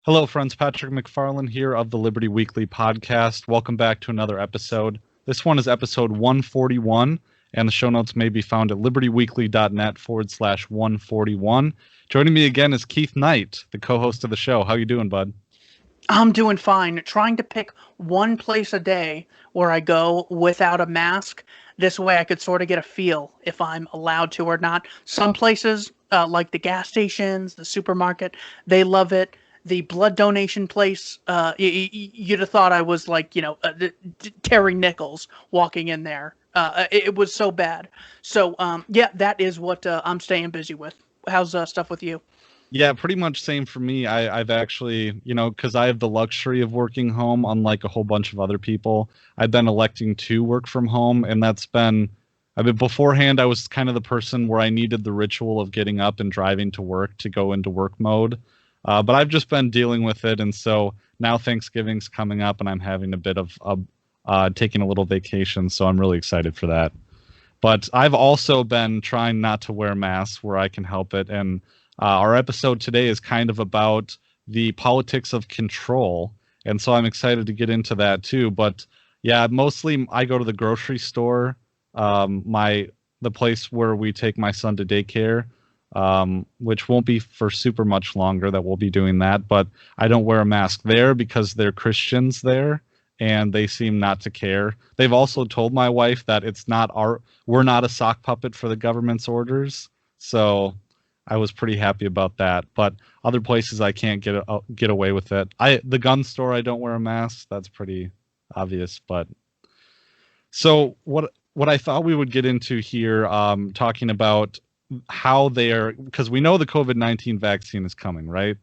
Hello, friends. Patrick McFarland here of the Liberty Weekly podcast. Welcome back to another episode. This one is episode 141, and the show notes may be found at libertyweekly.net/141. Joining me again is Keith Knight, the co-host of the show. How you doing, bud? I'm doing fine. Trying to pick one place a day where I go without a mask. This way I could sort of get a feel if I'm allowed to or not. Some places, like the gas stations, the supermarket, they love it. The blood donation place, you'd have thought I was like, Terry Nichols walking in there. It was so bad. So, yeah, that is what I'm staying busy with. How's stuff with you? Yeah, pretty much same for me. I've actually, because I have the luxury of working home, unlike a whole bunch of other people, I've been electing to work from home, and beforehand, I was kind of the person where I needed the ritual of getting up and driving to work to go into work mode. But I've just been dealing with it, and so now Thanksgiving's coming up, and I'm having a bit of taking a little vacation, so I'm really excited for that. But I've also been trying not to wear masks where I can help it, and our episode today is kind of about the politics of control, and so I'm excited to get into that too. But yeah, mostly I go to the grocery store, the place where we take my son to daycare, which won't be for super much longer that we'll be doing that. But I don't wear a mask there because they're Christians there, and they seem not to care. They've also told my wife that we're not a sock puppet for the government's orders. So I was pretty happy about that. But other places I can't get away with it. The gun store I don't wear a mask. That's pretty obvious. But so what I thought we would get into here, talking about how because we know the COVID-19 vaccine is coming, right?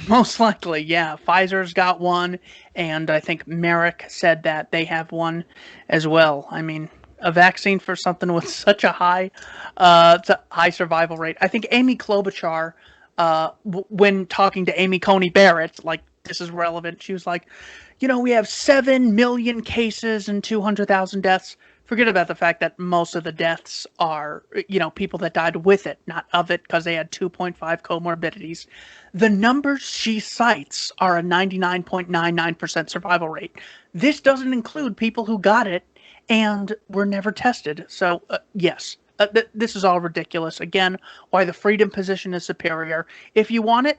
Most likely, yeah. Pfizer's got one, and I think Merrick said that they have one as well. I mean, a vaccine for something with such a high survival rate. I think Amy Klobuchar, when talking to Amy Coney Barrett, like this is relevant, she was like, we have 7 million cases and 200,000 deaths. Forget about the fact that most of the deaths are, people that died with it, not of it, because they had 2.5 comorbidities. The numbers she cites are a 99.99% survival rate. This doesn't include people who got it and were never tested. So, yes, this is all ridiculous. Again, why the freedom position is superior. If you want it,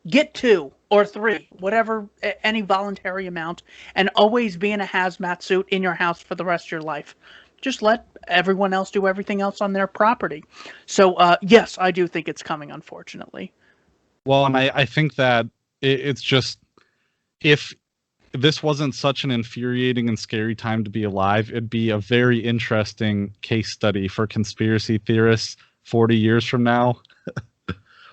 get 2 or 3, whatever, any voluntary amount, and always be in a hazmat suit in your house for the rest of your life. Just let everyone else do everything else on their property. So, yes, I do think it's coming, unfortunately. Well, and I think that it's just, if this wasn't such an infuriating and scary time to be alive, it'd be a very interesting case study for conspiracy theorists 40 years from now,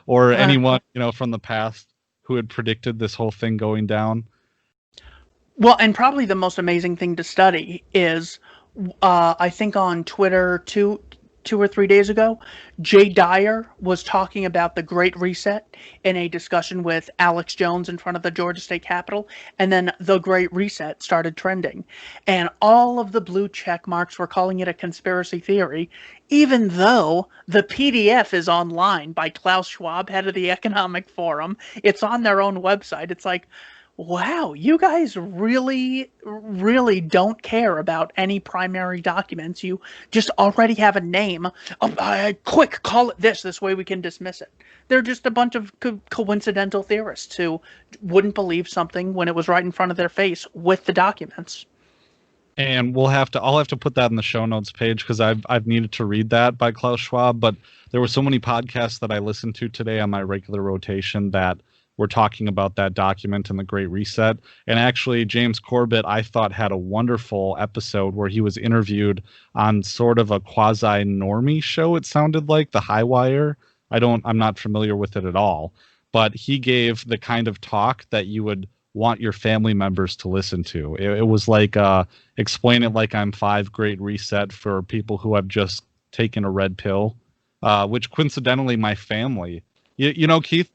or anyone, from the past who had predicted this whole thing going down. Well, and probably the most amazing thing to study is, I think on Twitter two or 3 days ago, Jay Dyer was talking about the Great Reset in a discussion with Alex Jones in front of the Georgia State Capitol, and then the Great Reset started trending. And all of the blue check marks were calling it a conspiracy theory, even though the PDF is online by Klaus Schwab, head of the Economic Forum. It's on their own website. It's like, wow, you guys really, really don't care about any primary documents. You just already have a name. Quick, call it this way we can dismiss it. They're just a bunch of coincidental theorists who wouldn't believe something when it was right in front of their face with the documents. And I'll have to put that in the show notes page, because I've needed to read that by Klaus Schwab. But there were so many podcasts that I listened to today on my regular rotation that we're talking about that document and the Great Reset. And actually, James Corbett, I thought, had a wonderful episode where he was interviewed on sort of a quasi-normie show. It sounded like The High Wire. I'm not familiar with it at all, but he gave the kind of talk that you would want your family members to listen to. It was like, explain it like I'm 5 Great Reset for people who have just taken a red pill, which coincidentally, my family, Keith,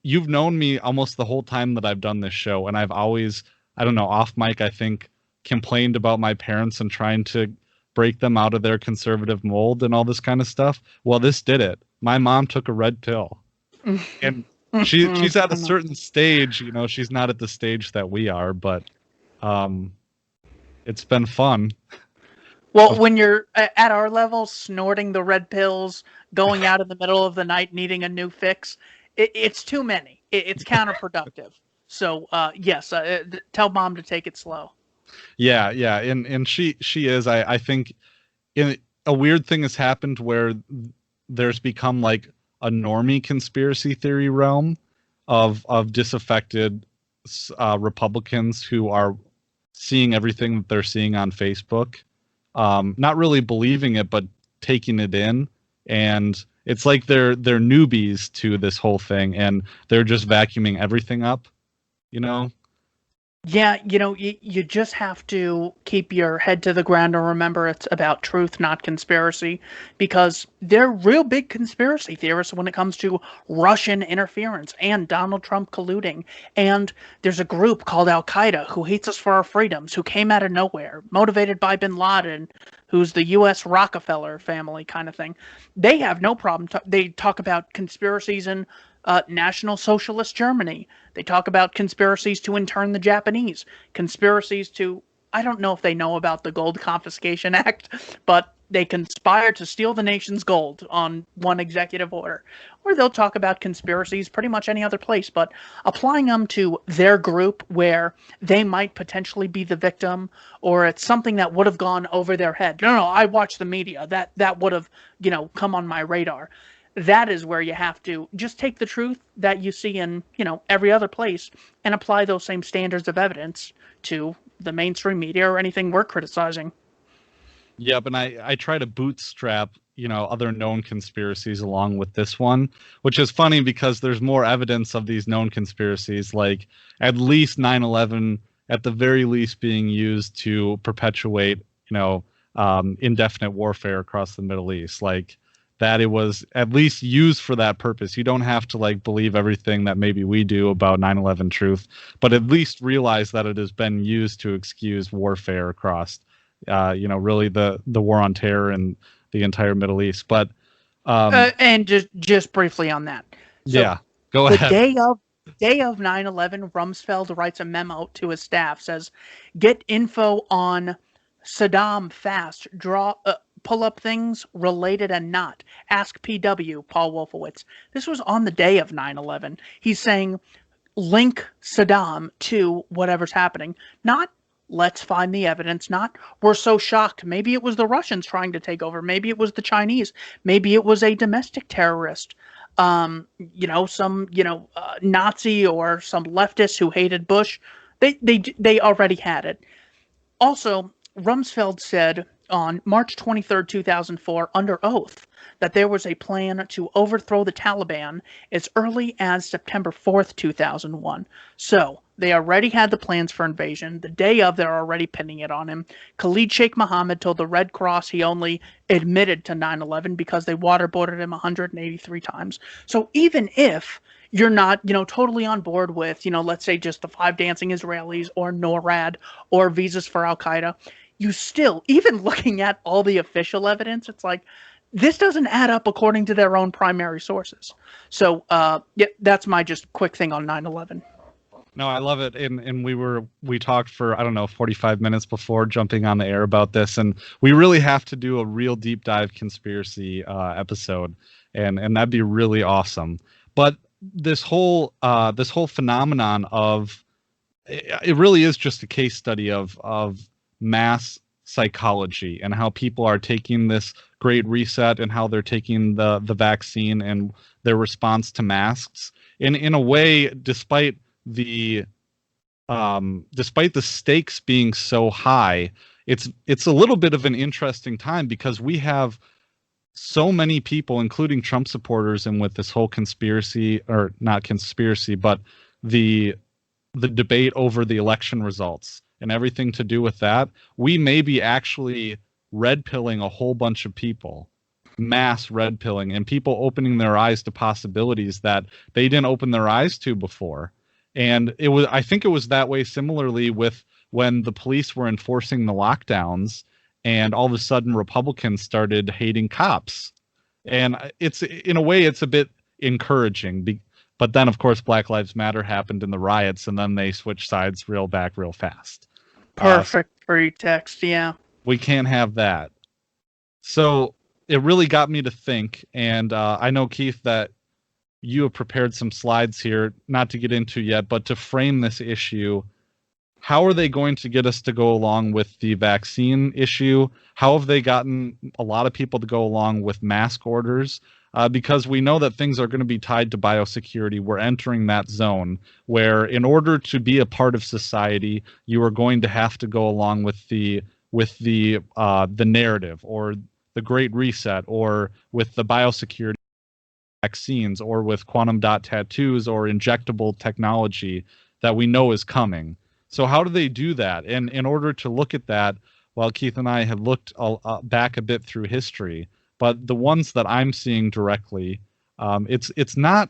you've known me almost the whole time that I've done this show, and I've always, I don't know, off mic, I think, complained about my parents and trying to break them out of their conservative mold and all this kind of stuff. Well, this did it. My mom took a red pill. And she's at a certain stage, you know, she's not at the stage that we are, but it's been fun. Well, when you're at our level, snorting the red pills, going out in the middle of the night, needing a new fix, it's too many. It's counterproductive. So, yes, tell mom to take it slow. Yeah, yeah, and she is. I think in a weird thing has happened where there's become like a normie conspiracy theory realm of disaffected Republicans who are seeing everything that they're seeing on Facebook, not really believing it, but taking it in, and it's like they're newbies to this whole thing, and they're just vacuuming everything up, you know. Yeah, you just have to keep your head to the ground and remember it's about truth, not conspiracy, because they're real big conspiracy theorists when it comes to Russian interference and Donald Trump colluding. And there's a group called Al Qaeda who hates us for our freedoms, who came out of nowhere, motivated by bin Laden, who's the U.S. Rockefeller family kind of thing. They have no problem. They talk about conspiracies in National Socialist Germany. They talk about conspiracies to intern the Japanese, conspiracies to, I don't know if they know about the Gold Confiscation Act, but they conspired to steal the nation's gold on one executive order. Or they'll talk about conspiracies pretty much any other place, but applying them to their group where they might potentially be the victim, or it's something that would have gone over their head. No, I watch the media. That would have, come on my radar. That is where you have to just take the truth that you see in, every other place and apply those same standards of evidence to the mainstream media or anything we're criticizing. Yep, and I try to bootstrap, other known conspiracies along with this one, which is funny because there's more evidence of these known conspiracies, like at least 9/11, at the very least being used to perpetuate, indefinite warfare across the Middle East. Like that it was at least used for that purpose. You don't have to like believe everything that maybe we do about 9/11 truth, but at least realize that it has been used to excuse warfare across really the war on terror and the entire Middle East. But and just briefly on that. So yeah, go the ahead. day of 9/11, Rumsfeld writes a memo to his staff, says, "Get info on Saddam fast. Pull up things related and not. Ask PW, Paul Wolfowitz." This was on the day of 9/11. He's saying, link Saddam to whatever's happening, not let's find the evidence, not we're so shocked. Maybe it was the Russians trying to take over. Maybe it was the Chinese. Maybe it was a domestic terrorist. Some Nazi or some leftist who hated Bush. They already had it. Also, Rumsfeld said on March 23rd, 2004, under oath, that there was a plan to overthrow the Taliban as early as September 4th, 2001. So, they already had the plans for invasion. The day of, they're already pinning it on him. Khalid Sheikh Mohammed told the Red Cross he only admitted to 9/11 because they waterboarded him 183 times. So even if you're not, totally on board with, let's say just the 5 dancing Israelis or NORAD or visas for Al Qaeda, you still, even looking at all the official evidence, it's like, this doesn't add up according to their own primary sources. So, that's my just quick thing on 9/11. No, I love it. And we talked for, I don't know, 45 minutes before jumping on the air about this. And we really have to do a real deep dive conspiracy episode. And that'd be really awesome. But this whole phenomenon of, it really is just a case study of mass psychology and how people are taking this great reset and how they're taking the vaccine and their response to masks. In a way, despite the stakes being so high, it's a little bit of an interesting time because we have so many people, including Trump supporters, and with this whole conspiracy, or not conspiracy, but the debate over the election results and everything to do with that, we may be actually red pilling a whole bunch of people, mass red pilling, and people opening their eyes to possibilities that they didn't open their eyes to before. And I think it was that way similarly with when the police were enforcing the lockdowns and all of a sudden Republicans started hating cops. And it's, in a way, it's a bit encouraging But then, of course, Black Lives Matter happened in the riots, and then they switched sides real fast. Perfect pretext, yeah. We can't have that. So it really got me to think, and I know, Keith, that you have prepared some slides here, not to get into yet, but to frame this issue. How are they going to get us to go along with the vaccine issue? How have they gotten a lot of people to go along with mask orders? Because we know that things are going to be tied to biosecurity. We're entering that zone where, in order to be a part of society, you are going to have to go along with the narrative, or the Great Reset, or with the biosecurity vaccines, or with quantum dot tattoos, or injectable technology that we know is coming. So how do they do that? And in order to look at that, well, Keith and I have looked back a bit through history, but the ones that I'm seeing directly, it's not.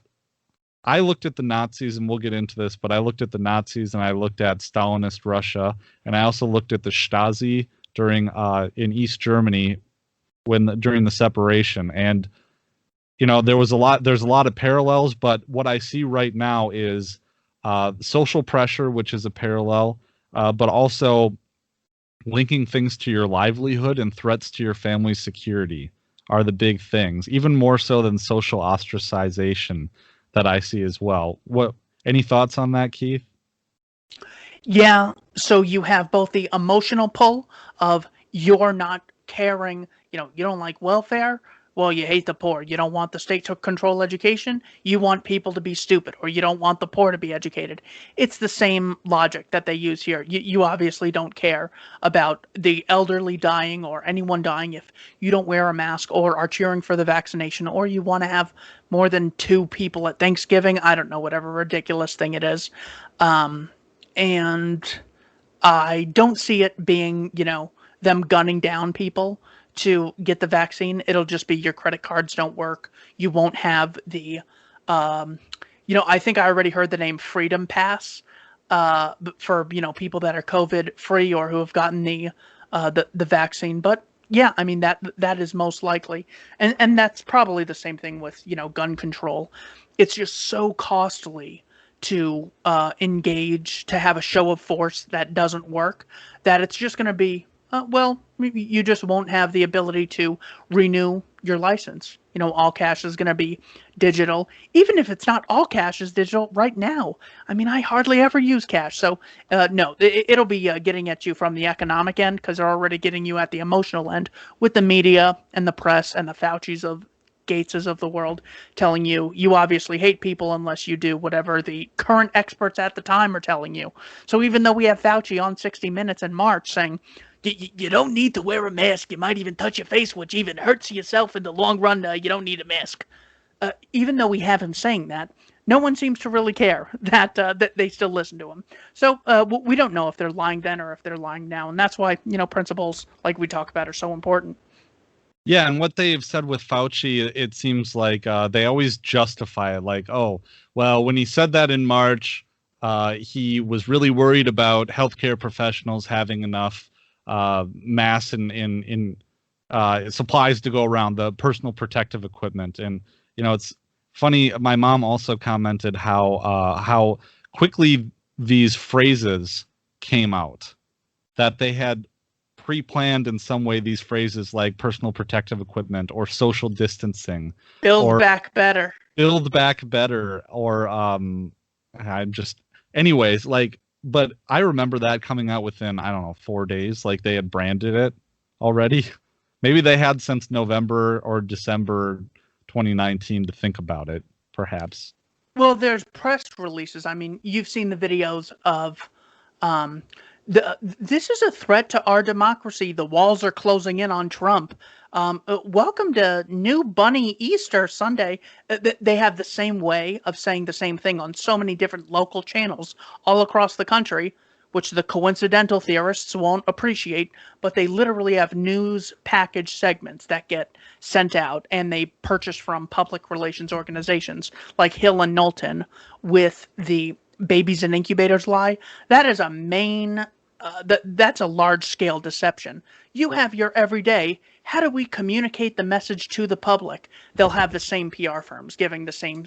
I looked at the Nazis, and we'll get into this, but I looked at the Nazis, and I looked at Stalinist Russia, and I also looked at the Stasi during in East Germany during the separation. And there's a lot of parallels, but what I see right now is social pressure, which is a parallel, but also linking things to your livelihood and threats to your family's security are the big things, even more so than social ostracization that I see as well. Any thoughts on that, Keith? Yeah, so you have both the emotional pull of you're not caring, you don't like welfare, well, you hate the poor. You don't want the state to control education, you want people to be stupid, or you don't want the poor to be educated. It's the same logic that they use here. You obviously don't care about the elderly dying or anyone dying if you don't wear a mask or are cheering for the vaccination, or you want to have more than 2 people at Thanksgiving. I don't know, whatever ridiculous thing it is. And I don't see it being, them gunning down people to get the vaccine. It'll just be your credit cards don't work. You won't have the, I think I already heard the name Freedom Pass for, people that are COVID free or who have gotten the vaccine. But yeah, I mean, that is most likely. And that's probably the same thing with, gun control. It's just so costly to engage, to have a show of force that doesn't work, that it's just going to be, well, you just won't have the ability to renew your license. All cash is going to be digital. Even if it's not all cash is digital right now. I mean, I hardly ever use cash. So, no, it'll be getting at you from the economic end, because they're already getting you at the emotional end with the media and the press and the Faucis of Gateses of the world telling you obviously hate people unless you do whatever the current experts at the time are telling you. So even though we have Fauci on 60 Minutes in March saying you don't need to wear a mask, you might even touch your face, which even hurts yourself in the long run, you don't need a mask. Even though we have him saying that, no one seems to really care that they still listen to him. So we don't know if they're lying then or if they're lying now, and that's why principles like we talk about are so important. Yeah, and what they've said with Fauci, it seems like they always justify it, like, oh, well, when he said that in March, he was really worried about healthcare professionals having enough mass in supplies to go around, the personal protective equipment. And it's funny. My mom also commented how quickly these phrases came out, that they had pre-planned in some way these phrases like personal protective equipment or social distancing, Build or back better. build back better, or I'm just anyways, like, but I remember that coming out within, I don't know, 4 days. Like, they had branded it already. Maybe they had since November or December 2019 to think about it, perhaps. Well, there's press releases. I mean, you've seen the videos of this is a threat to our democracy. The walls are closing in on Trump. Welcome to New Bunny Easter Sunday. They have the same way of saying the same thing on so many different local channels all across the country, which the coincidental theorists won't appreciate, but they literally have news package segments that get sent out, and they purchase from public relations organizations like Hill and Knowlton with the babies and incubators lie. That is a main that's a large scale deception. You have your everyday, how do we communicate the message to the public? They'll have the same PR firms giving the same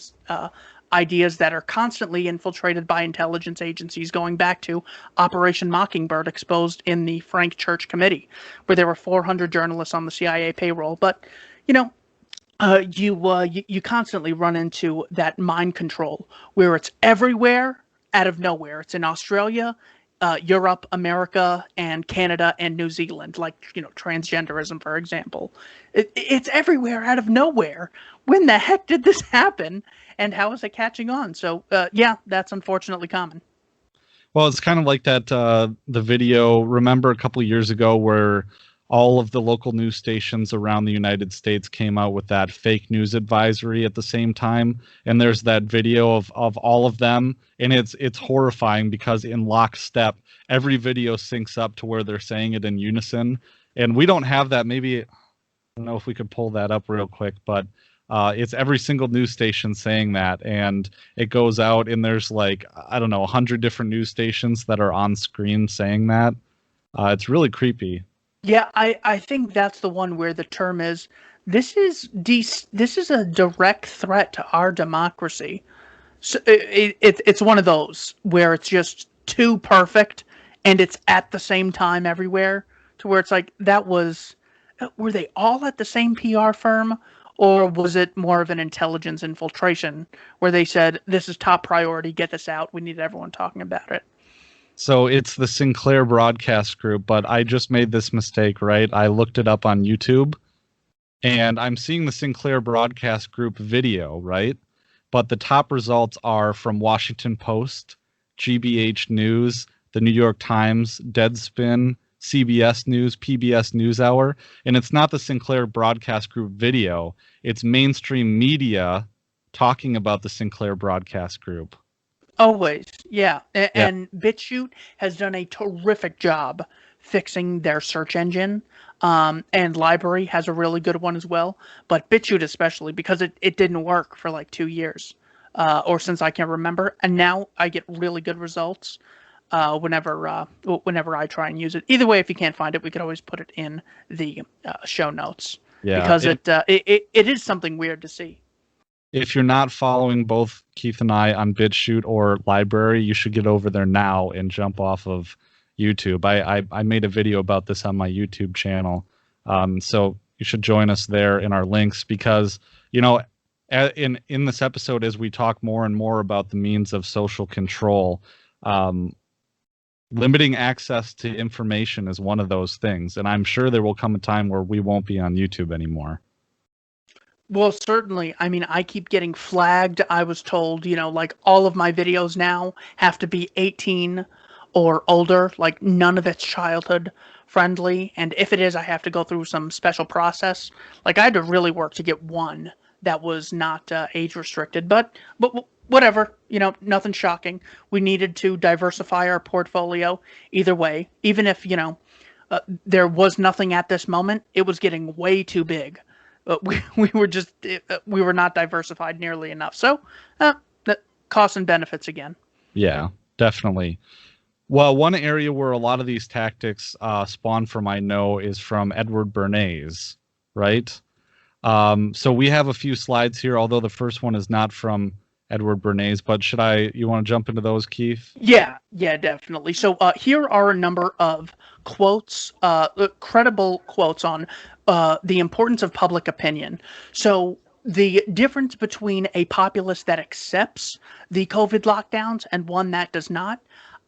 ideas that are constantly infiltrated by intelligence agencies, going back to Operation Mockingbird, exposed in the Frank Church Committee, where there were 400 journalists on the CIA payroll. But, you know, you constantly run into that mind control where it's everywhere out of nowhere. It's in Australia, Europe, America, and Canada and New Zealand, like, transgenderism, for example. It's everywhere out of nowhere. When the heck did this happen, and how is it catching on? So, yeah, that's unfortunately common. Well, it's kind of like that the video. Remember a couple of years ago where all of the local news stations around the United States came out with that fake news advisory at the same time, and there's that video of all of them, and it's horrifying because in lockstep, every video syncs up to where they're saying it in unison, and we don't have that. Maybe I don't know if we could pull that up real quick, but it's every single news station saying that, and it goes out, and there's like, I don't know, 100 different news stations that are on screen saying that. It's really creepy. Yeah, I think that's the one where the term is, this is a direct threat to our democracy. So it's one of those where it's just too perfect, and it's at the same time everywhere, to where it's like, were they all at the same PR firm, or was it more of an intelligence infiltration where they said, this is top priority, get this out, we need everyone talking about it? So it's the Sinclair Broadcast Group, but I just made this mistake, right? I looked it up on YouTube, and I'm seeing the Sinclair Broadcast Group video, right? But the top results are from Washington Post, GBH News, the New York Times, Deadspin, CBS News, PBS NewsHour, and it's not the Sinclair Broadcast Group video. It's mainstream media talking about the Sinclair Broadcast Group. Always, yeah. And BitChute has done a terrific job fixing their search engine. And Library has a really good one as well. But BitChute especially, because it didn't work for like 2 years, or since I can remember. And now I get really good results whenever I try and use it. Either way, if you can't find it, we could always put it in the show notes. Yeah, because it is something weird to see. If you're not following both Keith and I on BitChute or Library, you should get over there now and jump off of YouTube. I made a video about this on my YouTube channel. So you should join us there in our links, because, in this episode, as we talk more and more about the means of social control, limiting access to information is one of those things. And I'm sure there will come a time where we won't be on YouTube anymore. Well, certainly. I mean, I keep getting flagged. I was told, like, all of my videos now have to be 18 or older. Like, none of it's childhood friendly. And if it is, I have to go through some special process. Like, I had to really work to get one that was not age restricted. But whatever, nothing shocking. We needed to diversify our portfolio either way. Even if, there was nothing at this moment, it was getting way too big. We were not diversified nearly enough. So, the costs and benefits again. Yeah, definitely. Well, one area where a lot of these tactics spawn from, I know, is from Edward Bernays, right? So we have a few slides here, although the first one is not from Edward Bernays, but you want to jump into those, Keith? Yeah, definitely. So here are a number of quotes, credible quotes on the importance of public opinion. So the difference between a populace that accepts the COVID lockdowns and one that does not,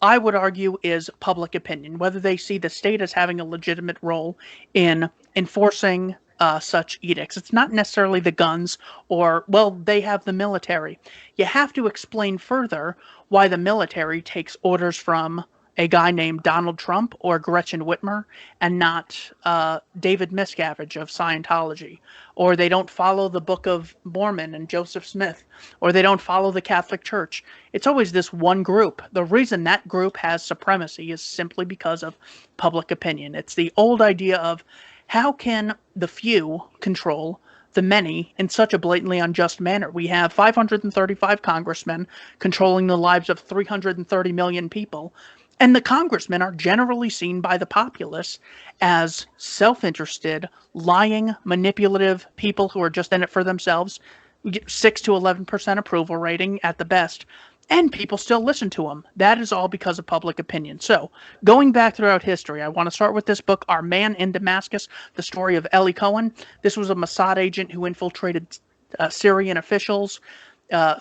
I would argue, is public opinion, whether they see the state as having a legitimate role in enforcing such edicts. It's not necessarily the guns or, well, they have the military. You have to explain further why the military takes orders from a guy named Donald Trump or Gretchen Whitmer and not David Miscavige of Scientology, or they don't follow the Book of Mormon and Joseph Smith, or they don't follow the Catholic Church. It's always this one group. The reason that group has supremacy is simply because of public opinion. It's the old idea of, how can the few control the many in such a blatantly unjust manner? We have 535 congressmen controlling the lives of 330 million people, and the congressmen are generally seen by the populace as self-interested, lying, manipulative people who are just in it for themselves. We get 6 to 11% approval rating at the best, and people still listen to him. That is all because of public opinion. So, going back throughout history, I want to start with this book, Our Man in Damascus, the story of Eli Cohen. This was a Mossad agent who infiltrated Syrian officials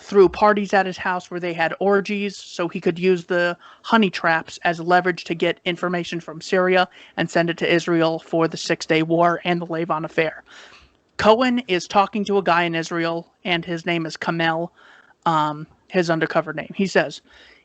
through parties at his house where they had orgies, so he could use the honey traps as leverage to get information from Syria and send it to Israel for the Six-Day War and the Levant affair. Cohen is talking to a guy in Israel, and his name is Kamel, his undercover name. He says,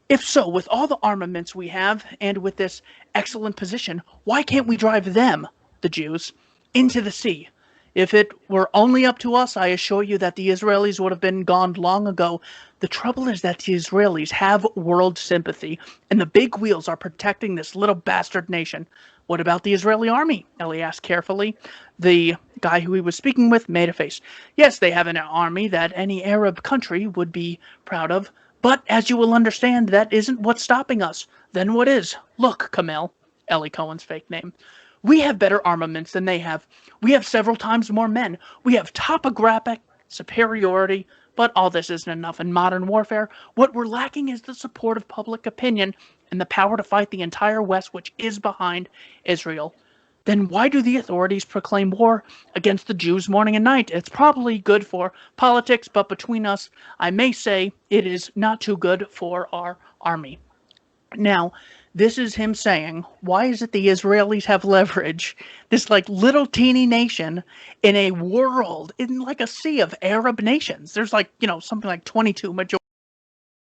"If so, with all the armaments we have and with this excellent position, why can't we drive them, the Jews, into the sea? If it were only up to us, I assure you that the Israelis would have been gone long ago. The trouble is that the Israelis have world sympathy, and the big wheels are protecting this little bastard nation." "What about the Israeli army?" Ellie asked carefully. The guy who he was speaking with made a face. "Yes, they have an army that any Arab country would be proud of, but as you will understand, that isn't what's stopping us." "Then what is?" "Look, Kamel," Ellie Cohen's fake name. "We have better armaments than they have. We have several times more men. We have topographic superiority, but all this isn't enough in modern warfare. What we're lacking is the support of public opinion and the power to fight the entire West, which is behind Israel. Then why do the authorities proclaim war against the Jews morning and night? It's probably good for politics, but between us, I may say it is not too good for our army." Now, this is him saying, why is it the Israelis have leverage, this like little teeny nation in a world, in like a sea of Arab nations? There's like, something like 22 major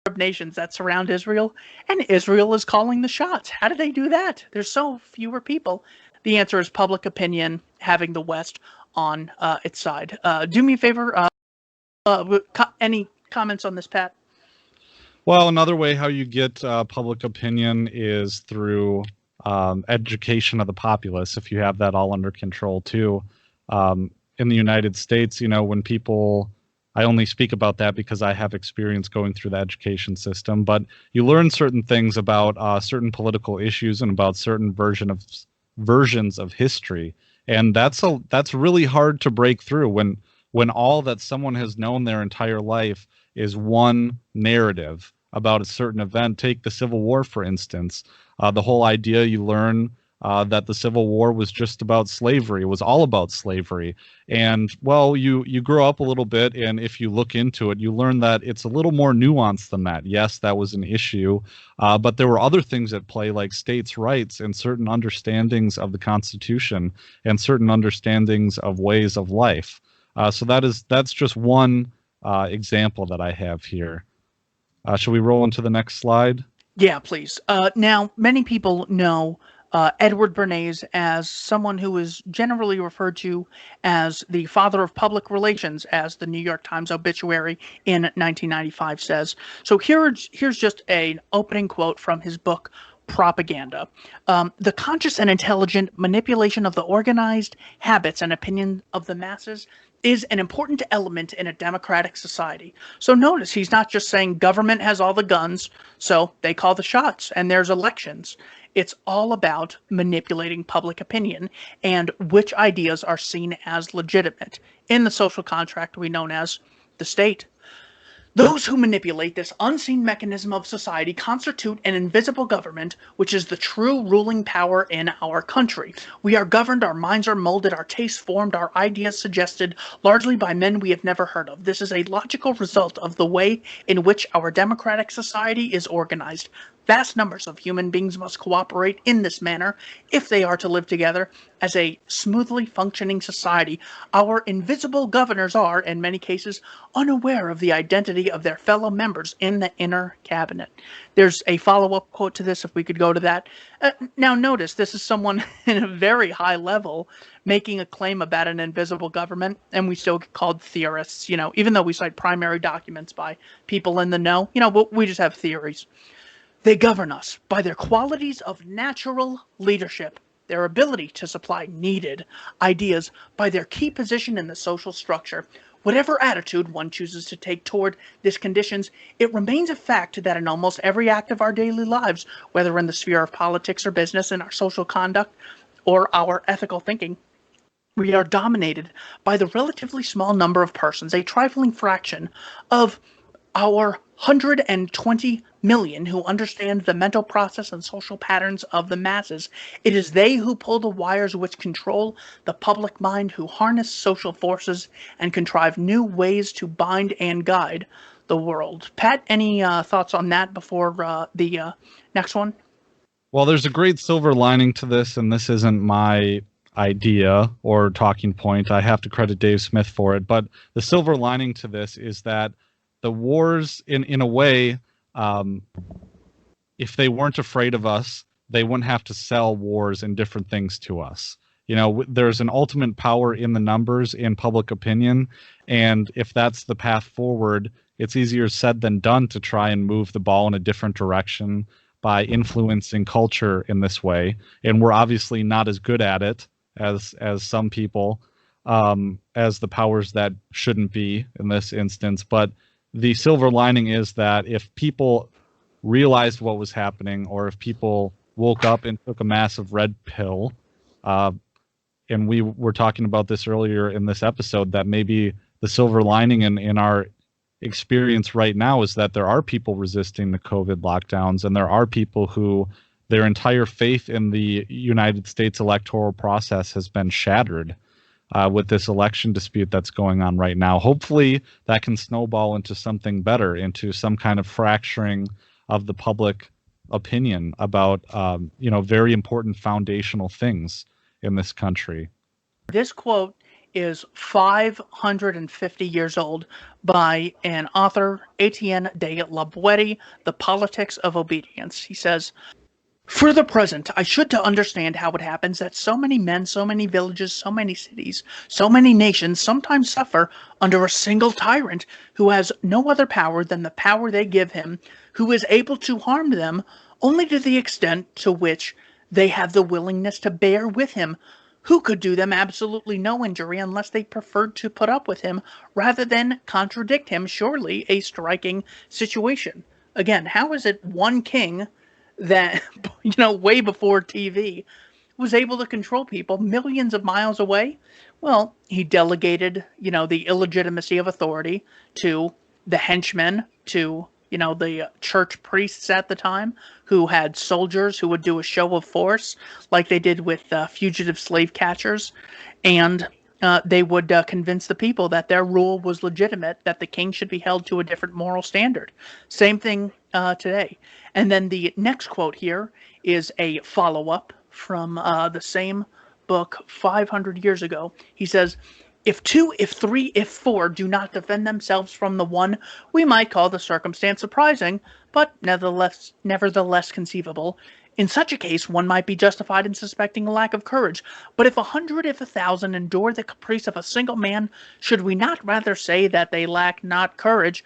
Arab nations that surround Israel, and Israel is calling the shots. How do they do that? There's so fewer people. The answer is public opinion having the West on its side. Do me a favor. Any comments on this, Pat? Well, another way how you get public opinion is through education of the populace, if you have that all under control too. In the United States, when people, I only speak about that because I have experience going through the education system, but you learn certain things about certain political issues and about certain versions of history, and that's really hard to break through when all that someone has known their entire life is one narrative about a certain event. Take the Civil War, for instance. The whole idea you learn that the Civil War was just about slavery. It was all about slavery. And, well, you grow up a little bit, and if you look into it, you learn that it's a little more nuanced than that. Yes, that was an issue, but there were other things at play, like states' rights and certain understandings of the Constitution and certain understandings of ways of life. So that's just one example that I have here. Shall we roll into the next slide? Yeah, please. Now, many people know Edward Bernays as someone who is generally referred to as the father of public relations, as the New York Times obituary in 1995 says. So here's just an opening quote from his book, Propaganda. "The conscious and intelligent manipulation of the organized habits and opinion of the masses is an important element in a democratic society." So notice he's not just saying government has all the guns, so they call the shots and there's elections. It's all about manipulating public opinion and which ideas are seen as legitimate in the social contract we know as the state. "Those who manipulate this unseen mechanism of society constitute an invisible government, which is the true ruling power in our country. We are governed, our minds are molded, our tastes formed, our ideas suggested, largely by men we have never heard of. This is a logical result of the way in which our democratic society is organized. Vast numbers of human beings must cooperate in this manner if they are to live together as a smoothly functioning society. Our invisible governors are, in many cases, unaware of the identity of their fellow members in the inner cabinet." There's a follow-up quote to this, if we could go to that. Now notice, this is someone in a very high level making a claim about an invisible government, and we still get called theorists, even though we cite primary documents by people in the know, we just have theories. "They govern us by their qualities of natural leadership, their ability to supply needed ideas, by their key position in the social structure. Whatever attitude one chooses to take toward these conditions, it remains a fact that in almost every act of our daily lives, whether in the sphere of politics or business, in our social conduct or our ethical thinking, We are dominated by the relatively small number of persons, a trifling fraction of our 120 million who understand the mental process and social patterns of the masses. It is they who pull the wires which control the public mind, who harness social forces and contrive new ways to bind and guide the world. Pat, any thoughts on that before the next one? Well, there's a great silver lining to this, and this isn't my idea or talking point. I have to credit Dave Smith for it. But the silver lining to this is that the wars, in a way, if they weren't afraid of us, they wouldn't have to sell wars and different things to us. You know, there's an ultimate power in the numbers, in public opinion, and if that's the path forward, it's easier said than done to try and move the ball in a different direction by influencing culture in this way. And we're obviously not as good at it as some people, as the powers that shouldn't be in this instance. But the silver lining is that if people realized what was happening, or if people woke up and took a massive red pill, and we were talking about this earlier in this episode, that maybe the silver lining in our experience right now is that there are people resisting the COVID lockdowns, and there are people who their entire faith in the United States electoral process has been shattered with this election dispute that's going on right now. Hopefully that can snowball into something better, into some kind of fracturing of the public opinion about very important foundational things in this country. This quote is 550 years old by an author, Etienne de la Boétie, The Politics of Obedience. He says, "For the present, I should to understand how it happens that so many men, so many villages, so many cities, so many nations sometimes suffer under a single tyrant who has no other power than the power they give him, who is able to harm them only to the extent to which they have the willingness to bear with him, who could do them absolutely no injury unless they preferred to put up with him rather than contradict him. Surely a striking situation." Again, how is it one king that, way before TV, was able to control people millions of miles away? Well, he delegated, the illegitimacy of authority to the henchmen, to, the church priests at the time, who had soldiers who would do a show of force like they did with fugitive slave catchers. And they would convince the people that their rule was legitimate, that the king should be held to a different moral standard. Same thing today. And then the next quote here is a follow-up from the same book 500 years ago. He says, "If two, if three, if four do not defend themselves from the one, we might call the circumstance surprising, but nevertheless conceivable. In such a case, one might be justified in suspecting a lack of courage. But if 100, if 1,000 endure the caprice of a single man, should we not rather say that they lack not courage,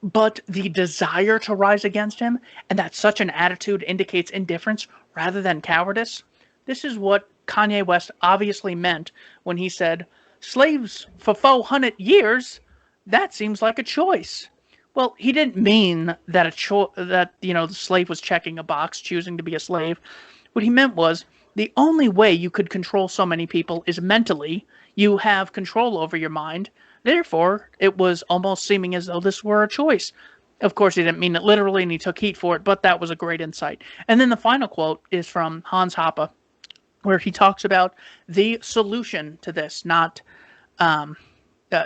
but the desire to rise against him, and that such an attitude indicates indifference rather than cowardice?" This is what Kanye West obviously meant when he said, "Slaves for 400 years, that seems like a choice." Well, he didn't mean that the slave was checking a box, choosing to be a slave. What he meant was the only way you could control so many people is mentally. You have control over your mind. Therefore, it was almost seeming as though this were a choice. Of course, he didn't mean it literally, and he took heat for it, but that was a great insight. And then the final quote is from Hans Hoppe, where he talks about the solution to this, not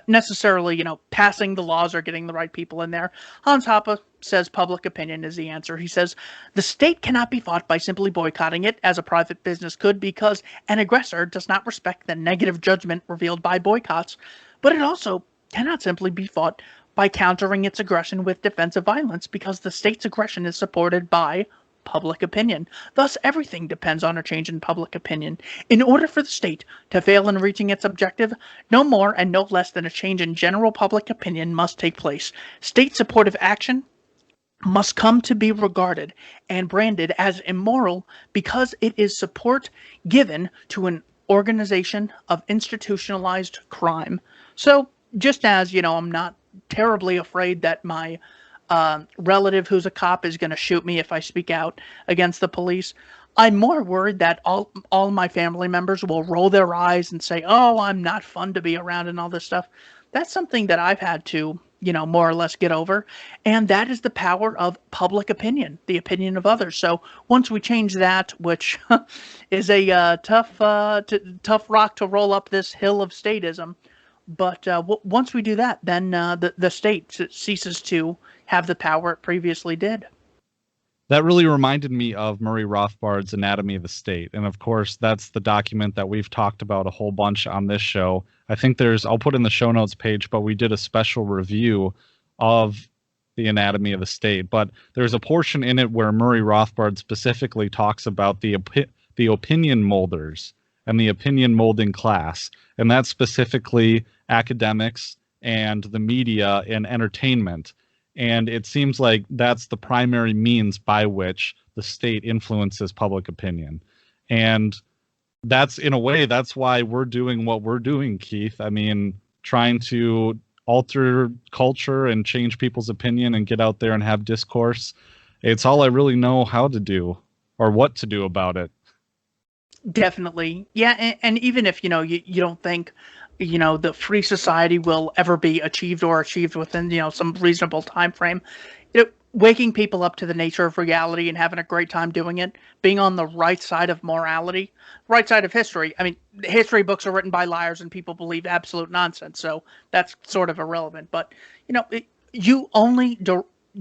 necessarily, passing the laws or getting the right people in there. Hans Hoppe says public opinion is the answer. He says, "The state cannot be fought by simply boycotting it, as a private business could, because an aggressor does not respect the negative judgment revealed by boycotts. But it also cannot simply be fought by countering its aggression with defensive violence, because the state's aggression is supported by public opinion. Thus, everything depends on a change in public opinion. In order for the state to fail in reaching its objective, no more and no less than a change in general public opinion must take place. State supportive action must come to be regarded and branded as immoral because it is support given to an organization of institutionalized crime." So, just as, I'm not terribly afraid that my relative who's a cop is going to shoot me if I speak out against the police, I'm more worried that all my family members will roll their eyes and say, "Oh, I'm not fun to be around," and all this stuff. That's something that I've had to, more or less get over, and that is the power of public opinion, the opinion of others. So once we change that, which is a tough rock to roll up this hill of statism, but once we do that, then the state ceases to have the power it previously did. That really reminded me of Murray Rothbard's Anatomy of the State. And of course, that's the document that we've talked about a whole bunch on this show. I think I'll put in the show notes page, but we did a special review of the Anatomy of the State. But there's a portion in it where Murray Rothbard specifically talks about the opinion molders and the opinion molding class. And that's specifically academics and the media and entertainment. And it seems like that's the primary means by which the state influences public opinion. And that's, in a way, that's why we're doing what we're doing, Keith. I mean, trying to alter culture and change people's opinion and get out there and have discourse. It's all I really know how to do or what to do about it. Definitely. Yeah, and even if, you don't think, the free society will ever be achieved within, some reasonable time frame, waking people up to the nature of reality and having a great time doing it, being on the right side of morality, right side of history. I mean, history books are written by liars and people believe absolute nonsense, so that's sort of irrelevant. But, you only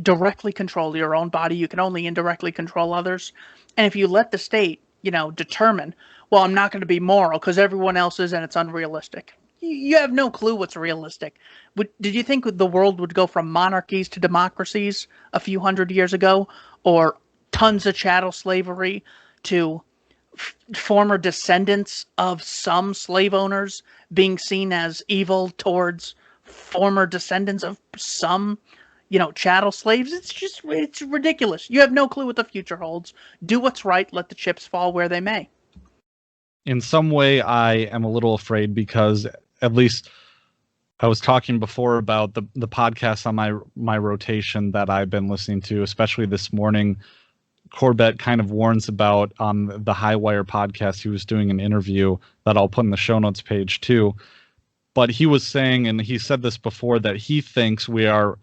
directly control your own body. You can only indirectly control others. And if you let the state, determine, well, I'm not going to be moral because everyone else is and it's unrealistic. You have no clue what's realistic. Did you think the world would go from monarchies to democracies a few hundred years ago, or tons of chattel slavery to former descendants of some slave owners being seen as evil towards former descendants of some, chattel slaves? It's ridiculous. You have no clue what the future holds. Do what's right. Let the chips fall where they may. In some way, I am a little afraid because, at least, I was talking before about the podcast on my rotation that I've been listening to, especially this morning. Corbett kind of warns about on the High Wire podcast. He was doing an interview that I'll put in the show notes page too. But he was saying, and he said this before, that he thinks we are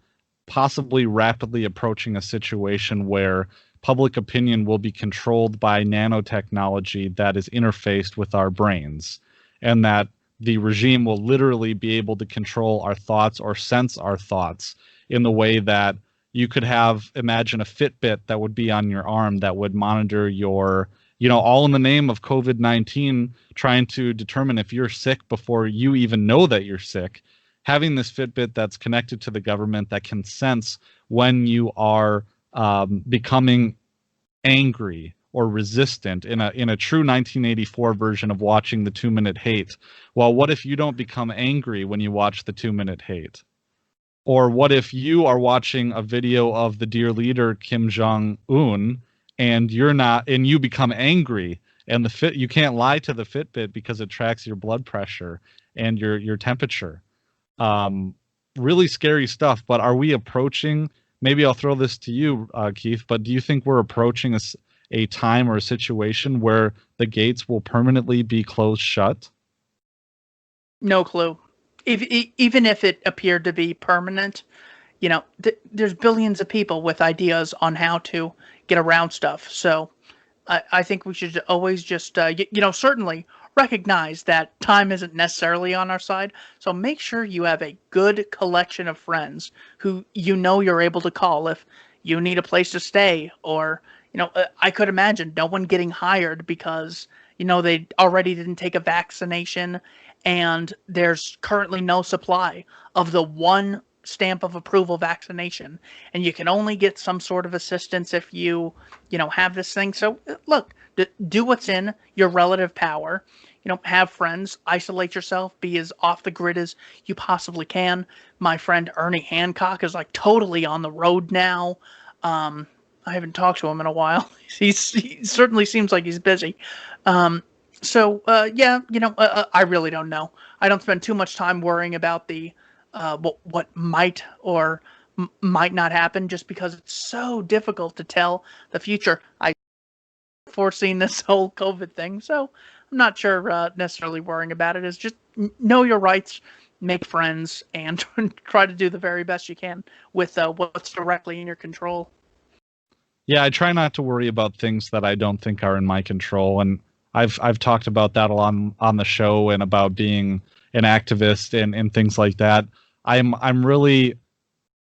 possibly rapidly approaching a situation where public opinion will be controlled by nanotechnology that is interfaced with our brains, and that the regime will literally be able to control our thoughts or sense our thoughts in the way that you could imagine a Fitbit that would be on your arm that would monitor your, all in the name of COVID-19, trying to determine if you're sick before you even know that you're sick. Having this Fitbit that's connected to the government that can sense when you are becoming angry or resistant in a true 1984 version of watching the 2-Minute Hate. Well, what if you don't become angry when you watch the 2-Minute Hate? Or what if you are watching a video of the dear leader Kim Jong-un and you become angry, and you can't lie to the Fitbit because it tracks your blood pressure and your temperature. Really scary stuff. But are we approaching? Maybe I'll throw this to you, Keith. But do you think we're approaching a time or a situation where the gates will permanently be closed shut? No clue. Even if it appeared to be permanent, there's billions of people with ideas on how to get around stuff. So I think we should always just, certainly recognize that time isn't necessarily on our side. So make sure you have a good collection of friends who you're able to call if you need a place to stay. Or, I could imagine no one getting hired because, they already didn't take a vaccination and there's currently no supply of the one stamp of approval vaccination, and you can only get some sort of assistance if you have this thing. So look, do what's in your relative power. Have friends, isolate yourself, be as off the grid as you possibly can. My friend Ernie Hancock is like totally on the road now. I haven't talked to him in a while. He certainly seems like he's busy. I really don't know. I don't spend too much time worrying about the what might or might not happen, just because it's so difficult to tell the future. I before seeing this whole COVID thing, so I'm not sure necessarily worrying about it. Is just know your rights, make friends, and try to do the very best you can with what's directly in your control. Yeah, I try not to worry about things that I don't think are in my control, and I've talked about that a lot on the show and about being an activist and things like that. I'm really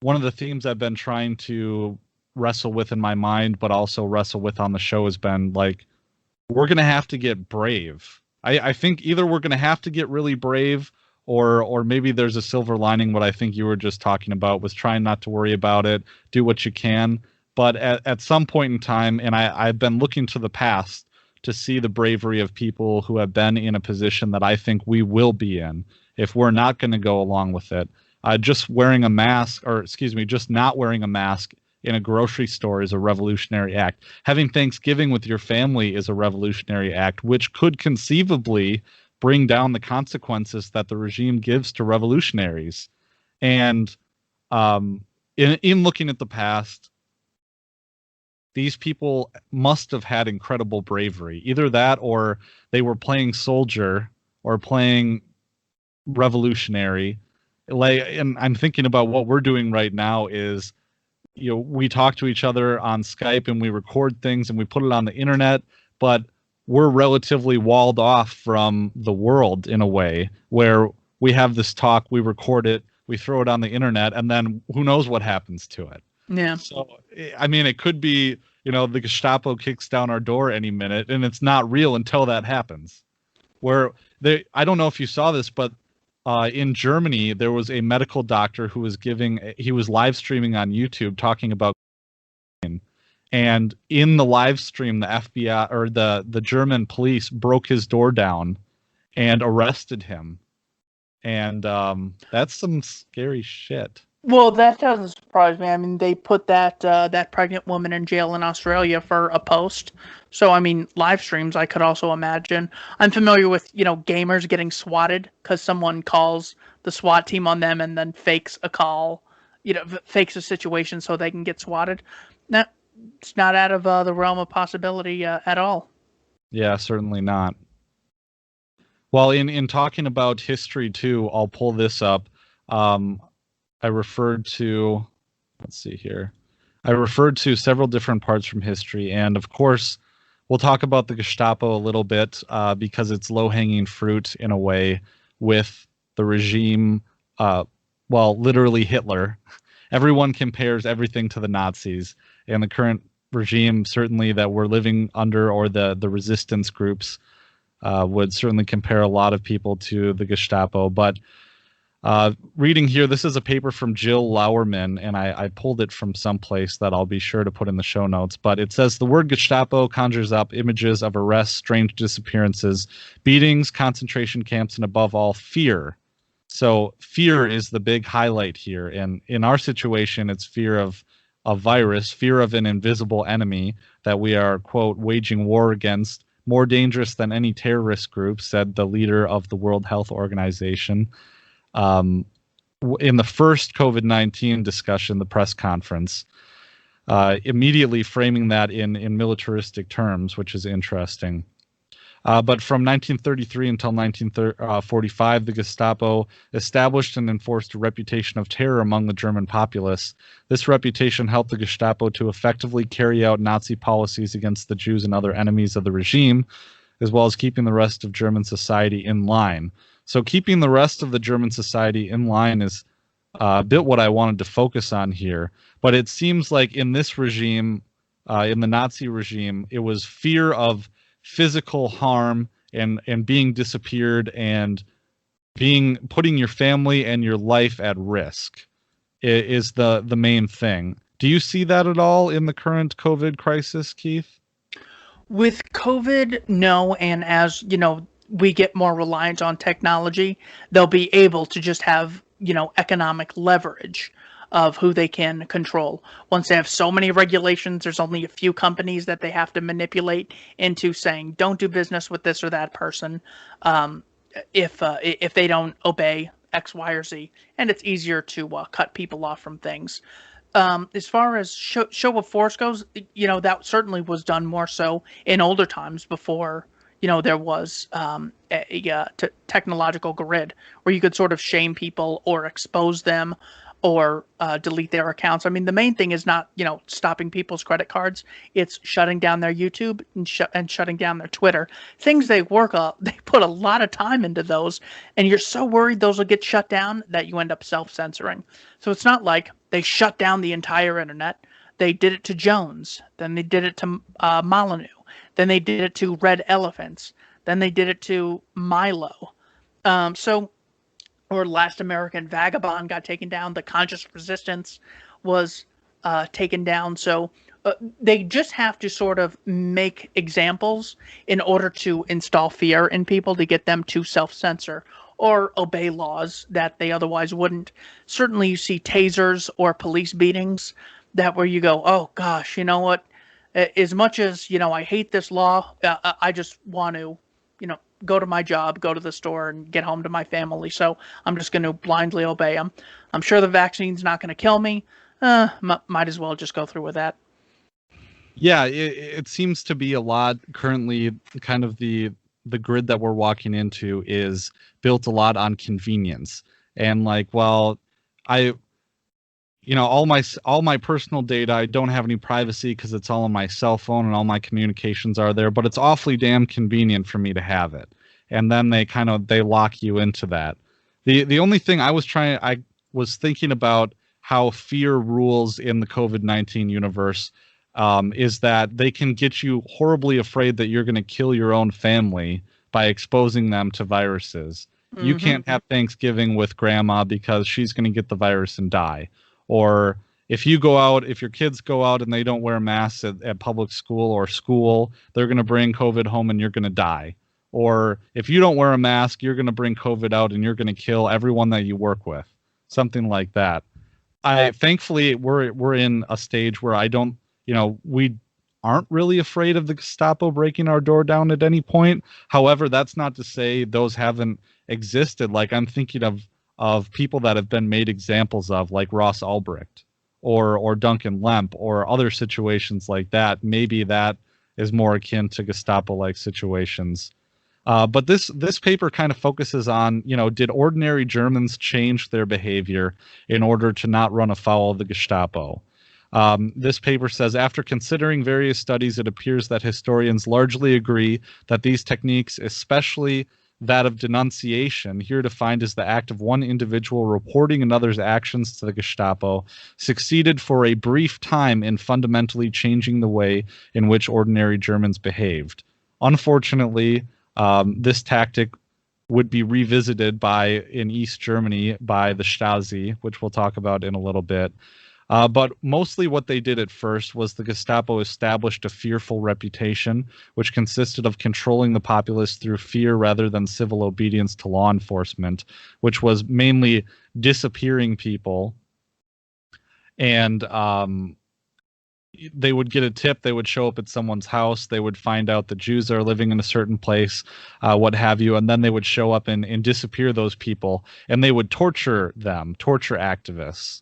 one of the themes I've been trying to wrestle with in my mind, but also wrestle with on the show has been like, we're gonna have to get brave. I think either we're gonna have to get really brave, or maybe there's a silver lining. What I think you were just talking about was trying not to worry about it, do what you can. But at some point in time, and I've been looking to the past to see the bravery of people who have been in a position that I think we will be in if we're not going to go along with it. Just wearing a mask, or excuse me, just not wearing a mask in a grocery store is a revolutionary act. Having Thanksgiving with your family is a revolutionary act, which could conceivably bring down the consequences that the regime gives to revolutionaries. And in looking at the past, these people must have had incredible bravery. Either that, or they were playing soldier or playing revolutionary. Like, and I'm thinking about what we're doing right now is, we talk to each other on Skype and we record things and we put it on the internet, but we're relatively walled off from the world in a way where we have this talk, we record it, we throw it on the internet, and then who knows what happens to it. Yeah. So, I mean, it could be, the Gestapo kicks down our door any minute, and it's not real until that happens. I don't know if you saw this, but in Germany, there was a medical doctor who was he was live streaming on YouTube talking about, and in the live stream, the FBI or the German police broke his door down and arrested him. And that's some scary shit. Well, that doesn't surprise me. I mean, they put that pregnant woman in jail in Australia for a post. So, I mean, live streams, I could also imagine. I'm familiar with, gamers getting swatted because someone calls the SWAT team on them and then fakes a call, fakes a situation so they can get swatted. Now, it's not out of the realm of possibility at all. Yeah, certainly not. Well, in talking about history too, I'll pull this up. I referred to, let's see here. I referred to several different parts from history, and of course, we'll talk about the Gestapo a little bit because it's low-hanging fruit in a way with the regime. Literally Hitler. Everyone compares everything to the Nazis, and the current regime, certainly that we're living under, or the resistance groups, would certainly compare a lot of people to the Gestapo, but. Reading here, this is a paper from Jill Lauerman, and I pulled it from someplace that I'll be sure to put in the show notes. But it says the word Gestapo conjures up images of arrests, strange disappearances, beatings, concentration camps, and above all, fear. So fear is the big highlight here. And in our situation, it's fear of a virus, fear of an invisible enemy that we are, quote, waging war against, more dangerous than any terrorist group, said the leader of the World Health Organization. In the first COVID-19 discussion, the press conference, immediately framing that in militaristic terms, which is interesting. But from 1933 until 1945, the Gestapo established and enforced a reputation of terror among the German populace. This reputation helped the Gestapo to effectively carry out Nazi policies against the Jews and other enemies of the regime, as well as keeping the rest of German society in line. So keeping the rest of the German society in line is a bit what I wanted to focus on here. But it seems like in this regime, in the Nazi regime, it was fear of physical harm and being disappeared and putting your family and your life at risk is the main thing. Do you see that at all in the current COVID crisis, Keith? With COVID, no. And as, we get more reliant on technology, they'll be able to just have, economic leverage of who they can control. Once they have so many regulations, there's only a few companies that they have to manipulate into saying, don't do business with this or that person if they don't obey X, Y, or Z. And it's easier to cut people off from things. As far as show of force goes, that certainly was done more so in older times before, there was a technological grid where you could sort of shame people or expose them or delete their accounts. I mean, the main thing is not, stopping people's credit cards. It's shutting down their YouTube and shutting down their Twitter. Things they they put a lot of time into those, and you're so worried those will get shut down that you end up self-censoring. So it's not like they shut down the entire internet. They did it to Jones. Then they did it to Molyneux. Then they did it to Red Elephants. Then they did it to Milo. Or Last American Vagabond got taken down. The Conscious Resistance was taken down. So they just have to sort of make examples in order to install fear in people to get them to self-censor or obey laws that they otherwise wouldn't. Certainly you see tasers or police beatings that where you go, oh gosh, you know what? As much as, I hate this law, I just want to, go to my job, go to the store, and get home to my family. So I'm just going to blindly obey them. I'm sure the vaccine's not going to kill me. Might as well just go through with that. Yeah, it seems to be a lot currently. Kind of the grid that we're walking into is built a lot on convenience, and like, well, all my personal data, I don't have any privacy because it's all on my cell phone and all my communications are there, but it's awfully damn convenient for me to have it. And then they lock you into that. The only thing I was thinking about how fear rules in the COVID-19 universe is that they can get you horribly afraid that you're going to kill your own family by exposing them to viruses. Mm-hmm. You can't have Thanksgiving with grandma because she's going to get the virus and die. Or if your kids go out and they don't wear masks at public school or school, they're going to bring COVID home and you're going to die. Or if you don't wear a mask, you're going to bring COVID out and you're going to kill everyone that you work with. Something like that. Thankfully, we're in a stage where we aren't really afraid of the Gestapo breaking our door down at any point. However, that's not to say those haven't existed. Like, I'm thinking of people that have been made examples of, like Ross Ulbricht or Duncan Lemp or other situations like that. Maybe that is more akin to Gestapo-like situations. But this paper kind of focuses on, did ordinary Germans change their behavior in order to not run afoul of the Gestapo? This paper says, after considering various studies, it appears that historians largely agree that these techniques, especially that of denunciation, here defined as the act of one individual reporting another's actions to the Gestapo, succeeded for a brief time in fundamentally changing the way in which ordinary Germans behaved. Unfortunately, this tactic would be revisited in East Germany by the Stasi, which we'll talk about in a little bit. But mostly what they did at first was the Gestapo established a fearful reputation, which consisted of controlling the populace through fear rather than civil obedience to law enforcement, which was mainly disappearing people. And they would get a tip, they would show up at someone's house, they would find out the Jews are living in a certain place, what have you, and then they would show up and disappear those people, and they would torture activists.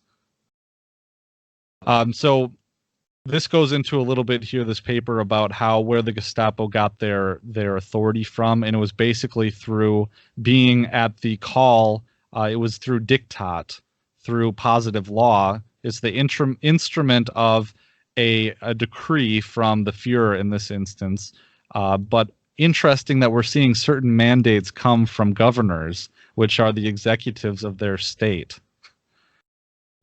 So this goes into a little bit here, this paper, about where the Gestapo got their authority from, and it was basically through being at the call. It was through diktat, through positive law. It's the instrument of a decree from the Führer in this instance. But interesting that we're seeing certain mandates come from governors, which are the executives of their state.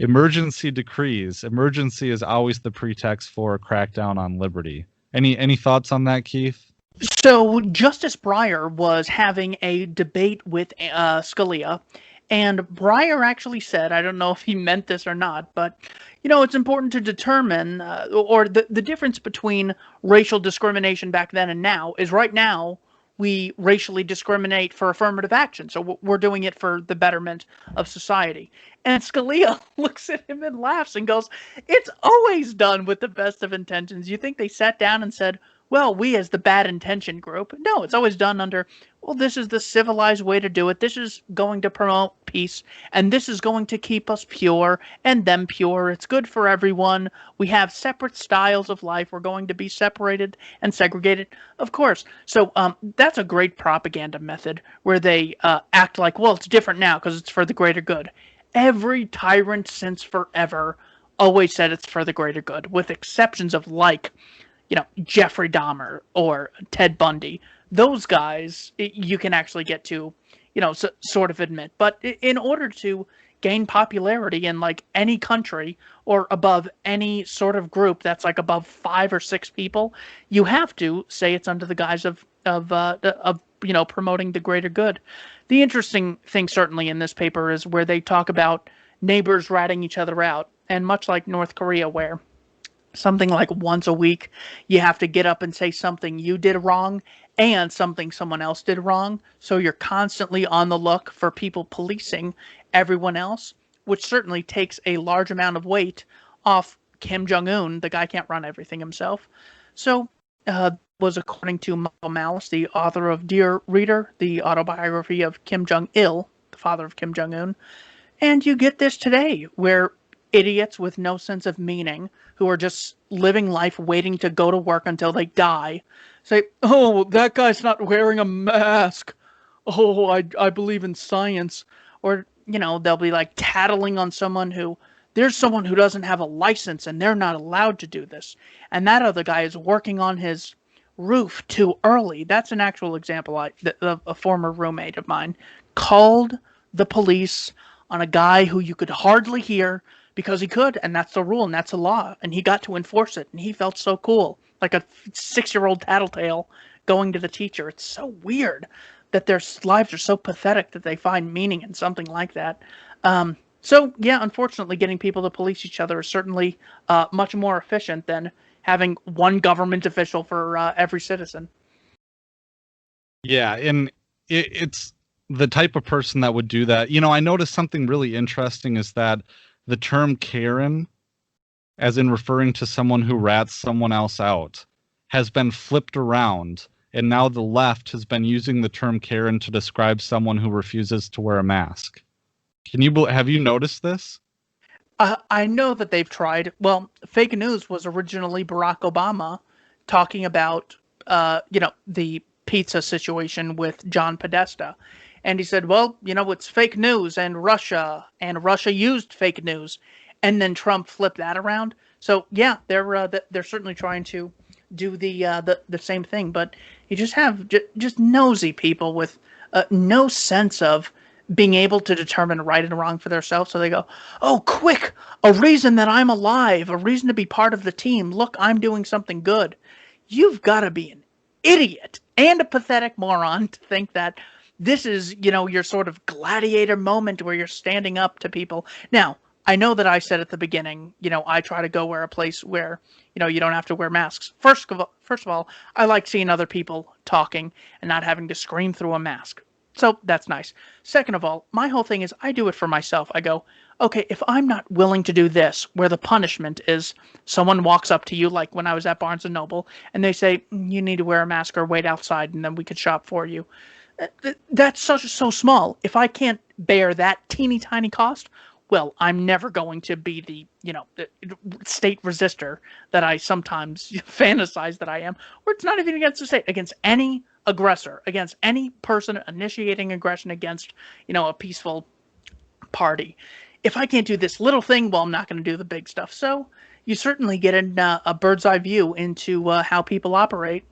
Emergency decrees. Emergency is always the pretext for a crackdown on liberty. Any thoughts on that, Keith? So Justice Breyer was having a debate with Scalia, and Breyer actually said, I don't know if he meant this or not, but it's important to determine, or the difference between racial discrimination back then and now is right now we racially discriminate for affirmative action. So we're doing it for the betterment of society. And Scalia looks at him and laughs and goes, it's always done with the best of intentions. You think they sat down and said, well, we as the bad intention group? No, it's always done under, well, this is the civilized way to do it. This is going to promote peace, and this is going to keep us pure and them pure. It's good for everyone. We have separate styles of life. We're going to be separated and segregated, of course. So that's a great propaganda method where they act like, well, it's different now because it's for the greater good. Every tyrant since forever always said it's for the greater good, with exceptions of Jeffrey Dahmer or Ted Bundy. Those guys you can actually get to, sort of admit. But in order to gain popularity in like any country or above any sort of group that's like above 5 or 6 people, you have to say it's under the guise of promoting the greater good. The interesting thing certainly in this paper is where they talk about neighbors ratting each other out, and much like North Korea, where something like once a week you have to get up and say something you did wrong and something someone else did wrong, so you're constantly on the look for people policing everyone else, which certainly takes a large amount of weight off Kim Jong-un. The guy can't run everything himself. So was according to Michael Malice, the author of Dear Reader, the autobiography of Kim Jong-il, the father of Kim Jong-un. And you get this today, where idiots with no sense of meaning, who are just living life waiting to go to work until they die, say, oh, that guy's not wearing a mask. Oh, I believe in science. Or, they'll be like tattling on there's someone who doesn't have a license and they're not allowed to do this. And that other guy is working on his roof too early. That's an actual example. A former roommate of mine called the police on a guy who you could hardly hear because he could, and that's the rule, and that's the law, and he got to enforce it, and he felt so cool, like a 6-year-old tattletale going to the teacher. It's so weird that their lives are so pathetic that they find meaning in something like that. So, yeah, unfortunately, getting people to police each other is certainly much more efficient than having one government official for every citizen. Yeah, and it's the type of person that would do that. I noticed something really interesting is that the term Karen, as in referring to someone who rats someone else out, has been flipped around, and now the left has been using the term Karen to describe someone who refuses to wear a mask. Have you noticed this? I know that they've tried. Well, fake news was originally Barack Obama talking about, the pizza situation with John Podesta. And he said, well, it's fake news and Russia used fake news. And then Trump flipped that around. So, yeah, they're certainly trying to do the same thing. But you just have just nosy people with no sense of being able to determine right and wrong for themselves. So they go, oh, quick, a reason that I'm alive, a reason to be part of the team. Look, I'm doing something good. You've got to be an idiot and a pathetic moron to think that this is, your sort of gladiator moment where you're standing up to people. Now, I know that I said at the beginning, I try to go where a place where, you don't have to wear masks. First of all, I like seeing other people talking and not having to scream through a mask. So that's nice. Second of all, my whole thing is I do it for myself. I go, okay, if I'm not willing to do this, where the punishment is someone walks up to you, like when I was at Barnes & Noble, and they say, you need to wear a mask or wait outside and then we could shop for you. That's so small. If I can't bear that teeny tiny cost, well, I'm never going to be the state resistor that I sometimes fantasize that I am. Or it's not even against the state, against any aggressor, against any person initiating aggression against, a peaceful party. If I can't do this little thing, well, I'm not going to do the big stuff. So you certainly get a bird's eye view into how people operate.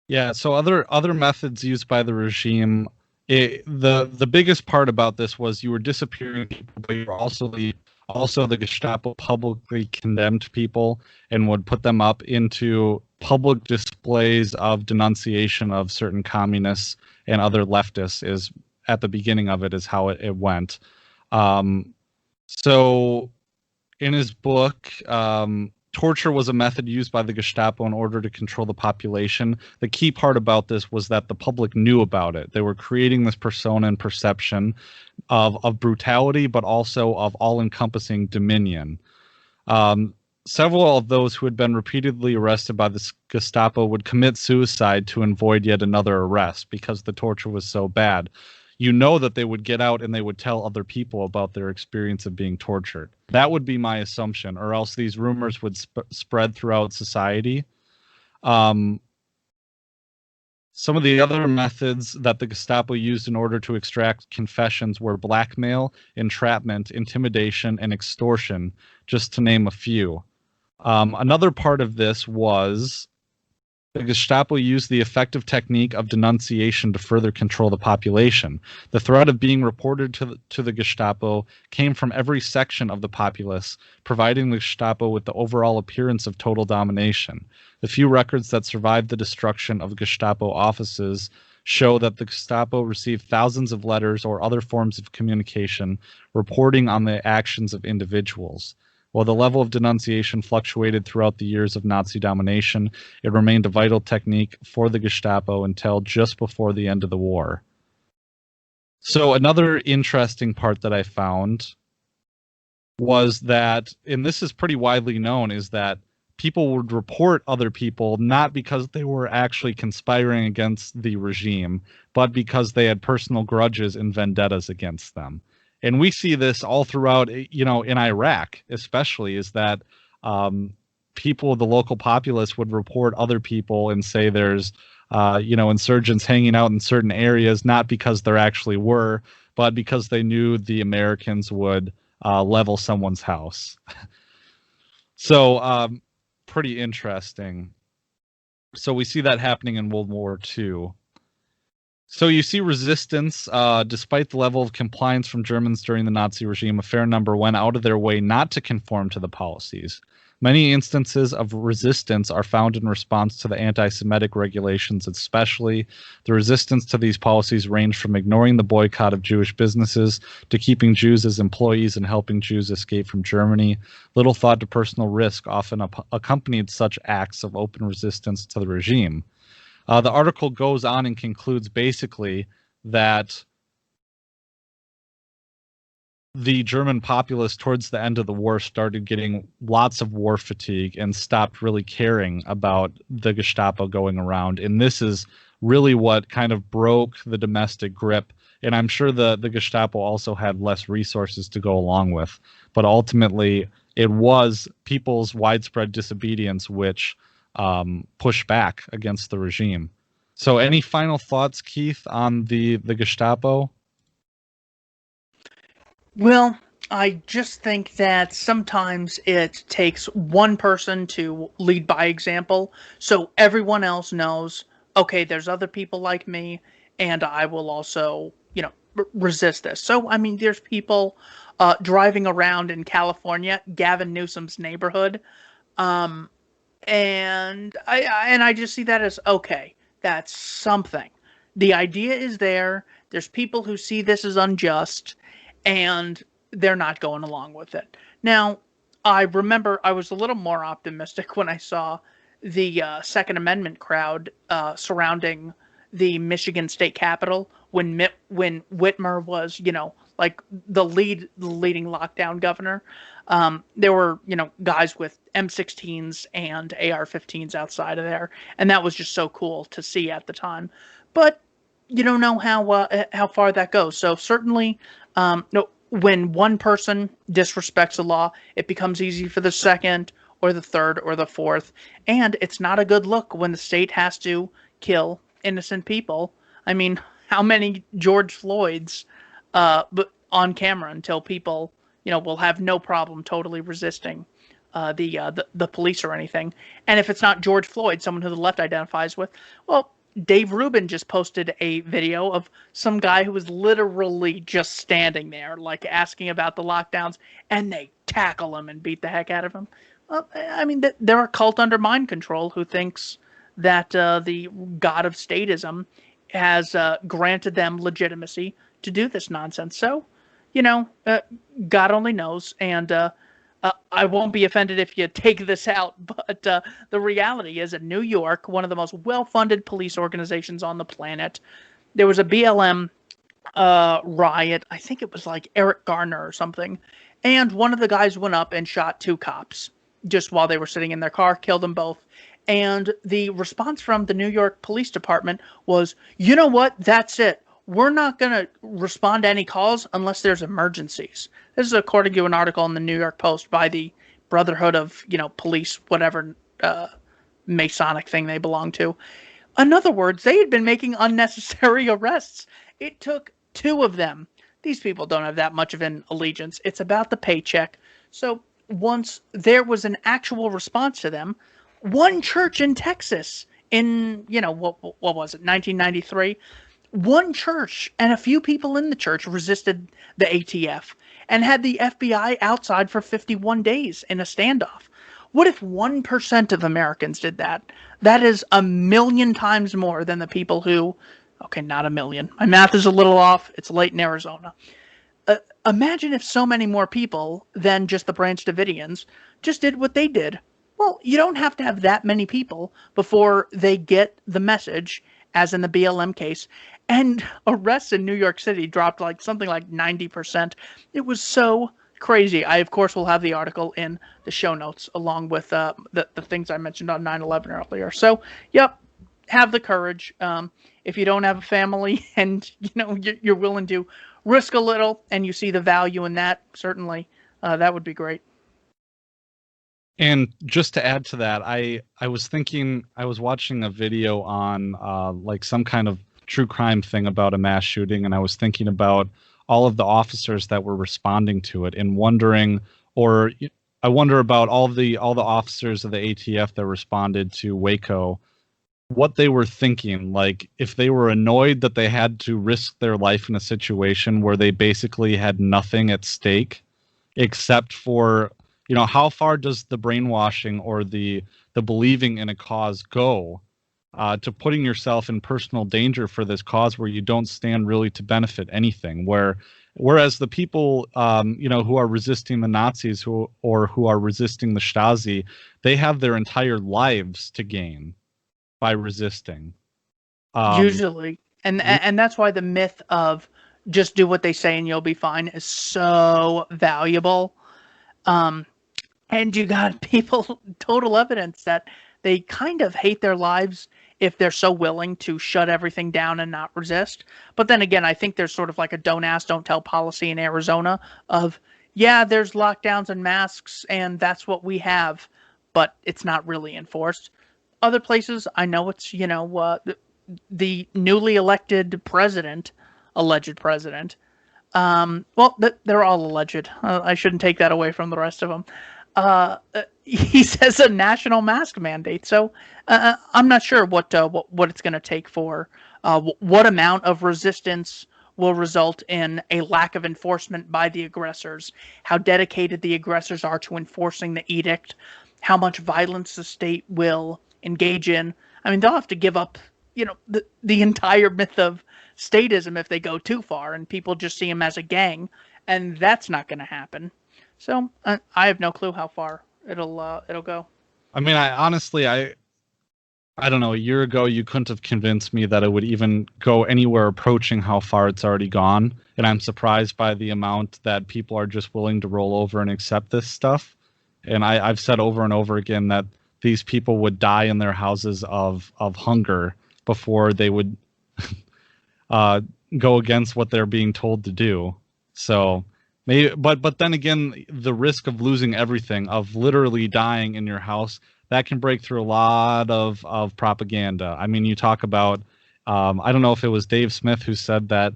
Yeah, so other methods used by the regime, the biggest part about this was you were disappearing people, but you were also the Gestapo publicly condemned people and would put them up into public displays of denunciation of certain communists and other leftists. Is at the beginning of it is how it went. So in his book, torture was a method used by the Gestapo in order to control the population. The key part about this was that the public knew about it. They were creating this persona and perception of brutality, but also of all-encompassing dominion. Several of those who had been repeatedly arrested by the Gestapo would commit suicide to avoid yet another arrest because the torture was so bad. you know that they would get out and they would tell other people about their experience of being tortured. That would be my assumption, or else these rumors would spread throughout society. Some of the other methods that the Gestapo used in order to extract confessions were blackmail, entrapment, intimidation, and extortion, just to name a few. Another part of this was the Gestapo used the effective technique of denunciation to further control the population. The threat of being reported to the Gestapo came from every section of the populace, providing the Gestapo with the overall appearance of total domination. The few records that survived the destruction of Gestapo offices show that the Gestapo received thousands of letters or other forms of communication reporting on the actions of individuals. While the level of denunciation fluctuated throughout the years of Nazi domination, it remained a vital technique for the Gestapo until just before the end of the war. So another interesting part that I found was that, and this is pretty widely known, is that people would report other people not because they were actually conspiring against the regime, but because they had personal grudges and vendettas against them. And we see this all throughout, in Iraq, especially, is that people, the local populace, would report other people and say there's, insurgents hanging out in certain areas, not because there actually were, but because they knew the Americans would level someone's house. So, pretty interesting. So we see that happening in World War II. So you see resistance, despite the level of compliance from Germans during the Nazi regime, a fair number went out of their way not to conform to the policies. Many instances of resistance are found in response to the anti-Semitic regulations, especially. The resistance to these policies ranged from ignoring the boycott of Jewish businesses to keeping Jews as employees and helping Jews escape from Germany. Little thought to personal risk often accompanied such acts of open resistance to the regime. The article goes on and concludes basically that the German populace towards the end of the war started getting lots of war fatigue and stopped really caring about the Gestapo going around. And this is really what kind of broke the domestic grip. And I'm sure the Gestapo also had less resources to go along with. But ultimately, it was people's widespread disobedience which pushed back against the regime. So any final thoughts, Keith, on the Gestapo? Well, I just think that sometimes it takes one person to lead by example, so everyone else knows, okay, there's other people like me, and I will also, resist this. So, I mean, there's people driving around in California, Gavin Newsom's neighborhood, and I just see that as, okay, that's something. The idea is there. There's people who see this as unjust, and they're not going along with it. Now, I remember I was a little more optimistic when I saw the Second Amendment crowd surrounding the Michigan State Capitol when Whitmer was, like the leading lockdown governor. There were, guys with M16s and AR-15s outside of there, and that was just so cool to see at the time. But you don't know how far that goes. So certainly, no, when one person disrespects the law, it becomes easy for the second or the third or the fourth, and it's not a good look when the state has to kill innocent people. I mean, how many George Floyds, but on camera until people, will have no problem totally resisting the police or anything. And if it's not George Floyd, someone who the left identifies with, well, Dave Rubin just posted a video of some guy who was literally just standing there, like asking about the lockdowns, and they tackle him and beat the heck out of him. Well, I mean, they're a cult under mind control who thinks that the god of statism has granted them legitimacy to do this nonsense. So, God only knows, and I won't be offended if you take this out, but the reality is in New York, one of the most well-funded police organizations on the planet, there was a BLM riot. I think it was like Eric Garner or something. And one of the guys went up and shot two cops just while they were sitting in their car, killed them both. And the response from the New York Police Department was, you know what? That's it. we're not going to respond to any calls unless there's emergencies. This is according to an article in the New York Post by the Brotherhood of, police, whatever Masonic thing they belong to. In other words, they had been making unnecessary arrests. It took two of them. These people don't have that much of an allegiance. It's about the paycheck. So once there was an actual response to them, one church in Texas in, what was it, 1993? One church and a few people in the church resisted the ATF and had the FBI outside for 51 days in a standoff. What if 1% of Americans did that? That is a million times more than the people who, okay, not a million. My math is a little off. It's late in Arizona. Imagine if so many more people than just the Branch Davidians just did what they did. Well, you don't have to have that many people before they get the message, as in the BLM case. And arrests in New York City dropped like something like 90%. It was so crazy. I, of course, will have the article in the show notes along with the things I mentioned on 9/11 earlier. So, yep, have the courage. If you don't have a family and you're willing to risk a little and you see the value in that, certainly that would be great. And just to add to that, I was thinking, I was watching a video on like some kind of true crime thing about a mass shooting, and I was thinking about all of the officers that were responding to it and wondering, or I wonder about all the officers of the ATF that responded to Waco, what they were thinking, like if they were annoyed that they had to risk their life in a situation where they basically had nothing at stake except for, how far does the brainwashing or the believing in a cause go to putting yourself in personal danger for this cause where you don't stand really to benefit anything, whereas the people who are resisting the Nazis who are resisting the Stasi, they have their entire lives to gain by resisting. Usually. And that's why the myth of just do what they say and you'll be fine is so valuable. And you got people, total evidence that they kind of hate their lives if they're so willing to shut everything down and not resist. But then again, I think there's sort of like a don't ask, don't tell policy in Arizona of, yeah, there's lockdowns and masks and that's what we have, but it's not really enforced. Other places, I know it's, the newly elected president, alleged president. They're all alleged. I shouldn't take that away from the rest of them. He says a national mask mandate. So I'm not sure what it's going to take for what amount of resistance will result in a lack of enforcement by the aggressors, how dedicated the aggressors are to enforcing the edict, how much violence the state will engage in. I mean, they'll have to give up, the entire myth of statism if they go too far and people just see them as a gang, and that's not going to happen. So I have no clue how far it'll go. I mean, I don't know, a year ago you couldn't have convinced me that it would even go anywhere approaching how far it's already gone, and I'm surprised by the amount that people are just willing to roll over and accept this stuff. And I've said over and over again that these people would die in their houses of hunger before they would go against what they're being told to do. So maybe, but then again, the risk of losing everything, of literally dying in your house, that can break through a lot of propaganda. I mean, you talk about, I don't know if it was Dave Smith who said that,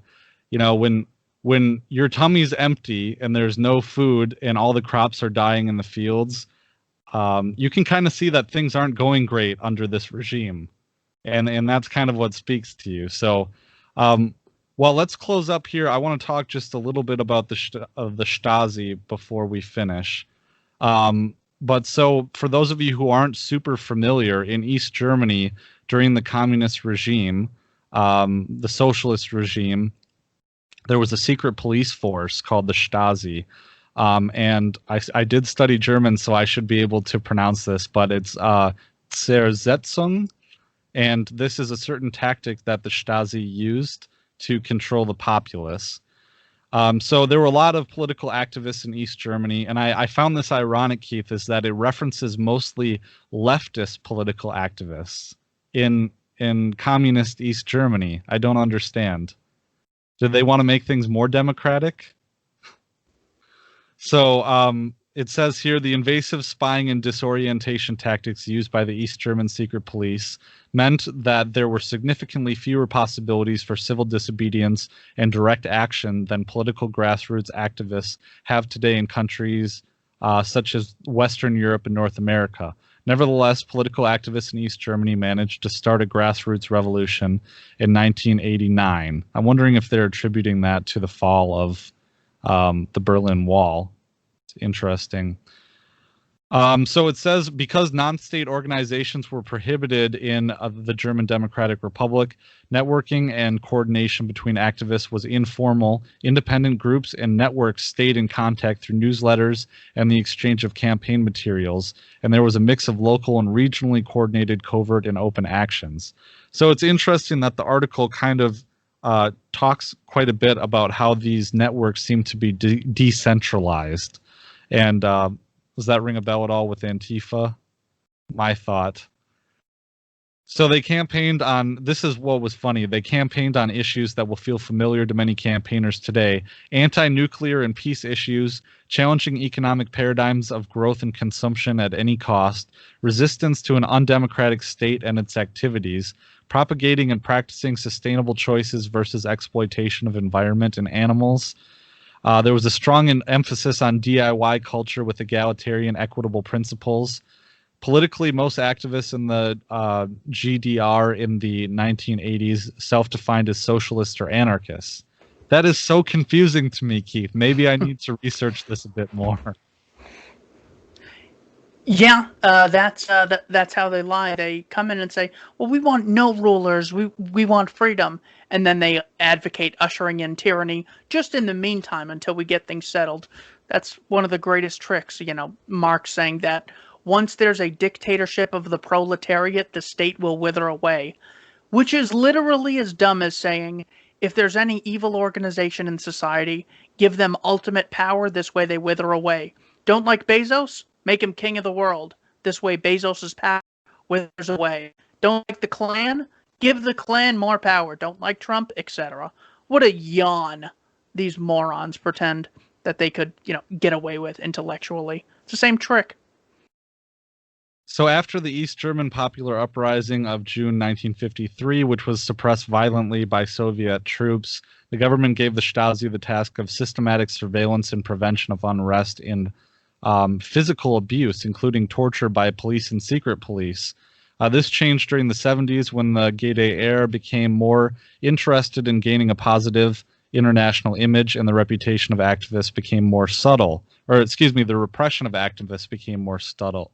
when your tummy's empty and there's no food and all the crops are dying in the fields, you can kind of see that things aren't going great under this regime. And that's kind of what speaks to you. So, well, let's close up here. I want to talk just a little bit about the Stasi before we finish. But so for those of you who aren't super familiar, in East Germany during the communist regime, the socialist regime, there was a secret police force called the Stasi. And I did study German, so I should be able to pronounce this, but it's Zersetzung. And this is a certain tactic that the Stasi used to control the populace. So there were a lot of political activists in East Germany, and I found this ironic, Keith, is that it references mostly leftist political activists in communist East Germany. I don't understand. Did they want to make things more democratic? So it says here the invasive spying and disorientation tactics used by the East German secret police meant that there were significantly fewer possibilities for civil disobedience and direct action than political grassroots activists have today in countries such as Western Europe and North America. Nevertheless, political activists in East Germany managed to start a grassroots revolution in 1989. I'm wondering if they're attributing that to the fall of the Berlin Wall. It's interesting. So it says because non-state organizations were prohibited in the German Democratic Republic, networking and coordination between activists was informal. Independent groups and networks stayed in contact through newsletters and the exchange of campaign materials, and there was a mix of local and regionally coordinated covert and open actions. So it's interesting that the article kind of talks quite a bit about how these networks seem to be decentralized. And does that ring a bell at all with Antifa? My thought. So they campaigned on, this is what was funny, they campaigned on issues that will feel familiar to many campaigners today: anti-nuclear and peace issues, challenging economic paradigms of growth and consumption at any cost, resistance to an undemocratic state and its activities, propagating and practicing sustainable choices versus exploitation of environment and animals. There was a strong emphasis on DIY culture with egalitarian, equitable principles. Politically, most activists in the GDR in the 1980s self-defined as socialists or anarchists. That is so confusing to me, Keith. Maybe I need to research this a bit more. Yeah, that's how they lie. They come in and say, "Well, we want no rulers. We want freedom," and then they advocate ushering in tyranny just in the meantime until we get things settled. That's one of the greatest tricks. Marx saying that once there's a dictatorship of the proletariat, the state will wither away, which is literally as dumb as saying, if there's any evil organization in society, give them ultimate power. This way they wither away. Don't like Bezos? Make him king of the world. This way Bezos' power withers away. Don't like the Klan? Give the Klan more power. Don't like Trump, etc. What a yawn these morons pretend that they could, get away with intellectually. It's the same trick. So after the East German Popular Uprising of June 1953, which was suppressed violently by Soviet troops, the government gave the Stasi the task of systematic surveillance and prevention of unrest in physical abuse, including torture by police and secret police. This changed during the 70s when the GDR became more interested in gaining a positive international image, and the reputation of activists became more subtle. Or, excuse me, the repression of activists became more subtle.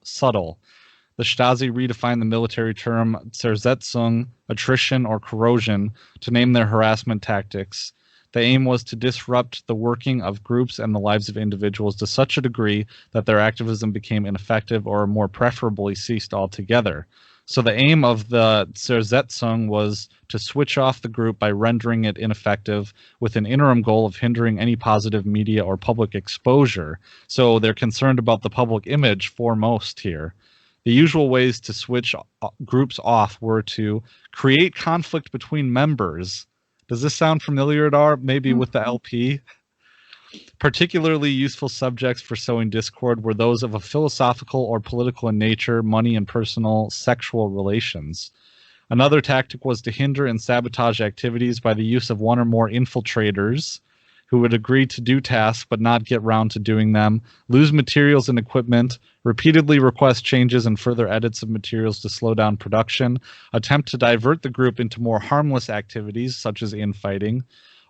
The Stasi redefined the military term Zersetzung, attrition or corrosion, to name their harassment tactics. The aim was to disrupt the working of groups and the lives of individuals to such a degree that their activism became ineffective or more preferably ceased altogether. So the aim of the Zersetzung was to switch off the group by rendering it ineffective, with an interim goal of hindering any positive media or public exposure. So they're concerned about the public image foremost here. The usual ways to switch groups off were to create conflict between members. Does this sound familiar at all? Maybe with the LP? Particularly useful subjects for sowing discord were those of a philosophical or political in nature, money and personal sexual relations. Another tactic was to hinder and sabotage activities by the use of one or more infiltrators who would agree to do tasks but not get round to doing them, lose materials and equipment, repeatedly request changes and further edits of materials to slow down production, attempt to divert the group into more harmless activities such as infighting,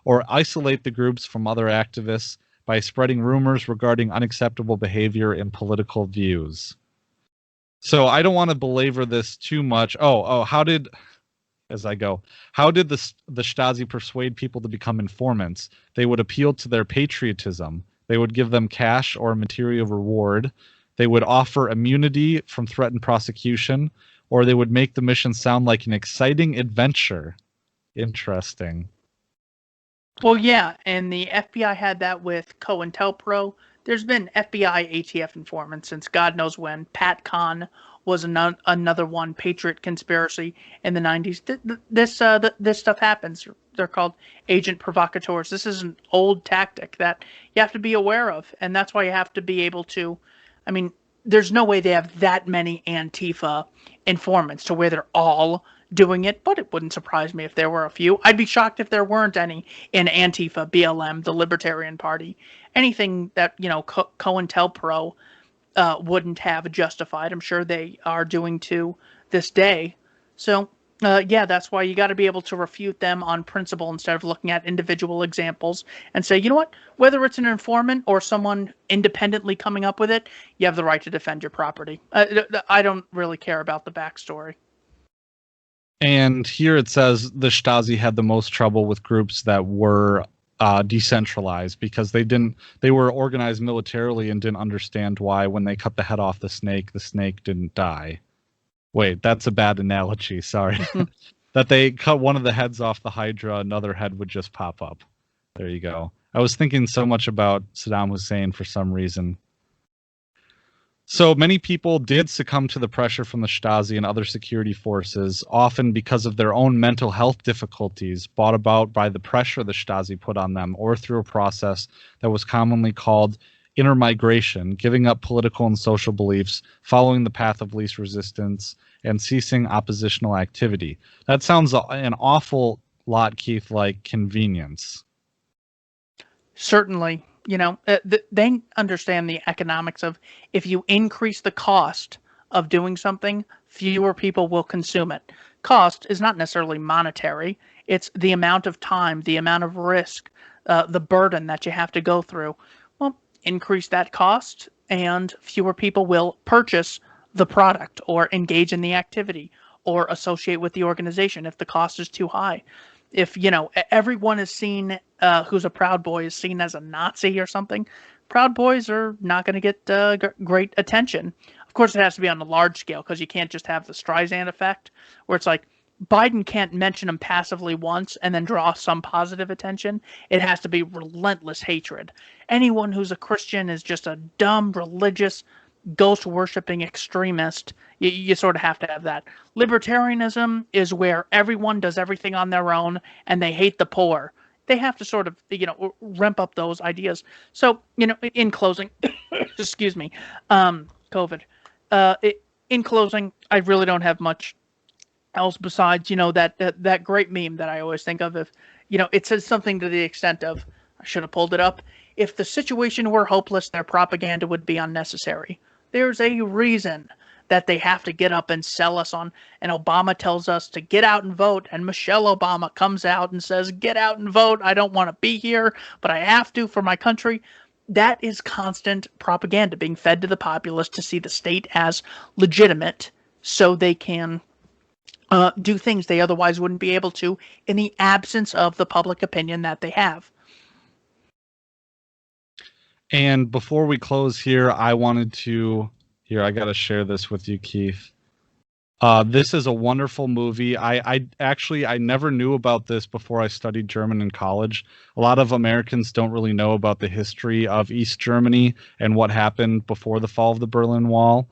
or isolate the groups from other activists by spreading rumors regarding unacceptable behavior and political views. So I don't want to belabor this too much. How did the Stasi persuade people to become informants? They would appeal to their patriotism. They would give them cash or material reward. They would offer immunity from threatened prosecution, or they would make the mission sound like an exciting adventure. Interesting. Well, yeah, and the FBI had that with COINTELPRO. There's been FBI ATF informants since God knows when. Pat Kahn was another one, Patriot conspiracy in the 90s. This stuff happens. They're called agent provocateurs. This is an old tactic that you have to be aware of, and that's why you have to be able to. I mean, there's no way they have that many Antifa informants to where they're all doing it, but it wouldn't surprise me if there were a few. I'd be shocked if there weren't any in Antifa, BLM, the Libertarian Party, anything that COINTELPRO wouldn't have justified. I'm sure they are doing to this day. So, yeah, that's why you got to be able to refute them on principle instead of looking at individual examples and say, you know what, whether it's an informant or someone independently coming up with it, you have the right to defend your property. I don't really care about the backstory. And here it says the Stasi had the most trouble with groups that were decentralized because they were organized militarily and didn't understand why when they cut the head off the snake didn't die. Wait, that's a bad analogy. Sorry. That they cut one of the heads off the Hydra, another head would just pop up. There you go. I was thinking so much about Saddam Hussein for some reason. So many people did succumb to the pressure from the Stasi and other security forces, often because of their own mental health difficulties brought about by the pressure the Stasi put on them, or through a process that was commonly called inner migration, giving up political and social beliefs, following the path of least resistance, and ceasing oppositional activity. That sounds an awful lot, Keith, like convenience. Certainly. They understand the economics of if you increase the cost of doing something, fewer people will consume it. Cost is not necessarily monetary. It's the amount of time, the amount of risk, the burden that you have to go through. Well, increase that cost and fewer people will purchase the product or engage in the activity or associate with the organization if the cost is too high. If, everyone is seen, who's a Proud Boy is seen as a Nazi or something, Proud Boys are not going to get great attention. Of course, it has to be on a large scale because you can't just have the Streisand effect where it's like Biden can't mention them passively once and then draw some positive attention. It has to be relentless hatred. Anyone who's a Christian is just a dumb, religious, ghost-worshipping extremist. You sort of have to have that. Libertarianism is where everyone does everything on their own and they hate the poor. They have to sort of, ramp up those ideas. So, in closing, excuse me, COVID. In closing, I really don't have much else besides, that great meme that I always think of. If, it says something to the extent of, I should have pulled it up. If the situation were hopeless, their propaganda would be unnecessary. There's a reason that they have to get up and sell us on, and Obama tells us to get out and vote, and Michelle Obama comes out and says, get out and vote. I don't want to be here, but I have to for my country. That is constant propaganda being fed to the populace to see the state as legitimate so they can do things they otherwise wouldn't be able to in the absence of the public opinion that they have. And before we close here, I wanted to... Here, I got to share this with you, Keith. This is a wonderful movie. I never knew about this before I studied German in college. A lot of Americans don't really know about the history of East Germany and what happened before the fall of the Berlin Wall.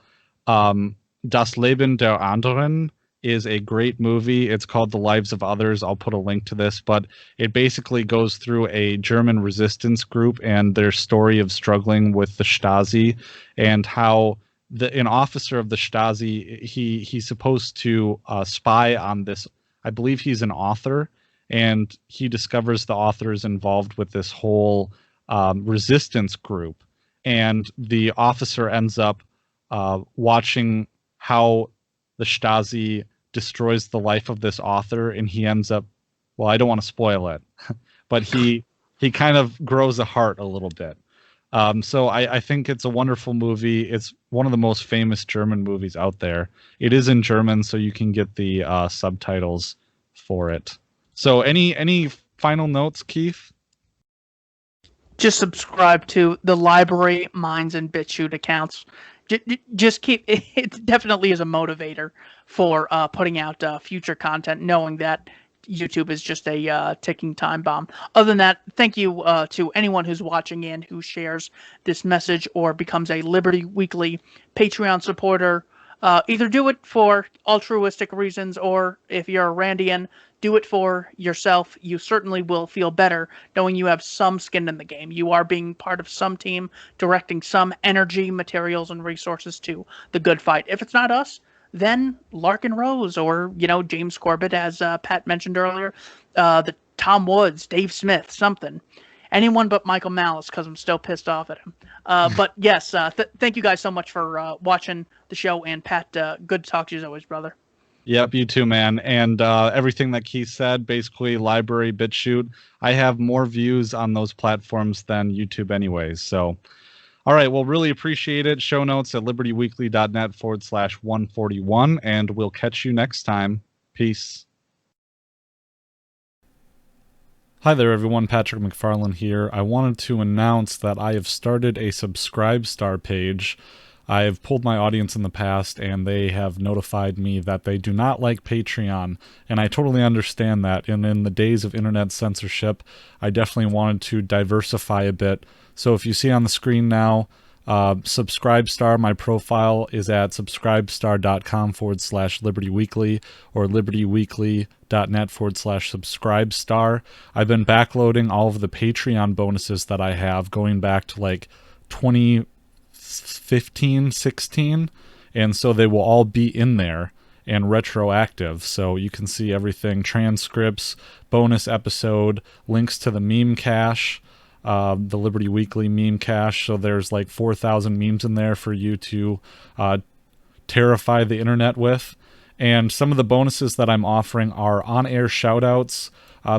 Das Leben der Anderen is a great movie. It's called The Lives of Others. I'll put a link to this, but it basically goes through a German resistance group and their story of struggling with the Stasi and how an officer of the Stasi, he's supposed to spy on this. I believe he's an author, and he discovers the author is involved with this whole resistance group. And the officer ends up watching how the Stasi destroys the life of this author, and he ends up, well, I don't want to spoil it, but he kind of grows a heart a little bit. So I think it's a wonderful movie. It's one of the most famous German movies out there. It is in German, so you can get the subtitles for it. So any final notes, Keith? Just subscribe to the Library, Minds, and BitChute accounts. Just keep it. Definitely is a motivator for putting out future content, knowing that YouTube is just a ticking time bomb. Other than that, thank you to anyone who's watching in, who shares this message or becomes a Liberty Weekly Patreon supporter. Either do it for altruistic reasons, or if you're a Randian, do it for yourself. You certainly will feel better knowing you have some skin in the game. You are being part of some team, directing some energy, materials, and resources to the good fight. If it's not us, then Larkin Rose, or James Corbett, as Pat mentioned earlier, the Tom Woods, Dave Smith, something. Anyone but Michael Malice, because I'm still pissed off at him. But yes, thank you guys so much for watching the show. And Pat, good to talk to you as always, brother. Yep, you too, man. And everything that Keith said, basically library, BitChute, I have more views on those platforms than YouTube anyways. So, all right, well, really appreciate it. Show notes at libertyweekly.net/141, and we'll catch you next time. Peace. Hi there, everyone. Patrick McFarland here. I wanted to announce that I have started a Subscribestar page. I have pulled my audience in the past, and they have notified me that they do not like Patreon, and I totally understand that. And in the days of internet censorship, I definitely wanted to diversify a bit. So if you see on the screen now, Subscribestar, my profile is at subscribestar.com/Liberty Weekly or libertyweekly.net/Subscribestar. I've been backloading all of the Patreon bonuses that I have going back to like 2015, 16, and so they will all be in there and retroactive. So you can see everything, transcripts, bonus episode, links to the meme cache, the Liberty Weekly meme cache. So there's like 4,000 memes in there for you to terrify the internet with. And some of the bonuses that I'm offering are on-air shoutouts,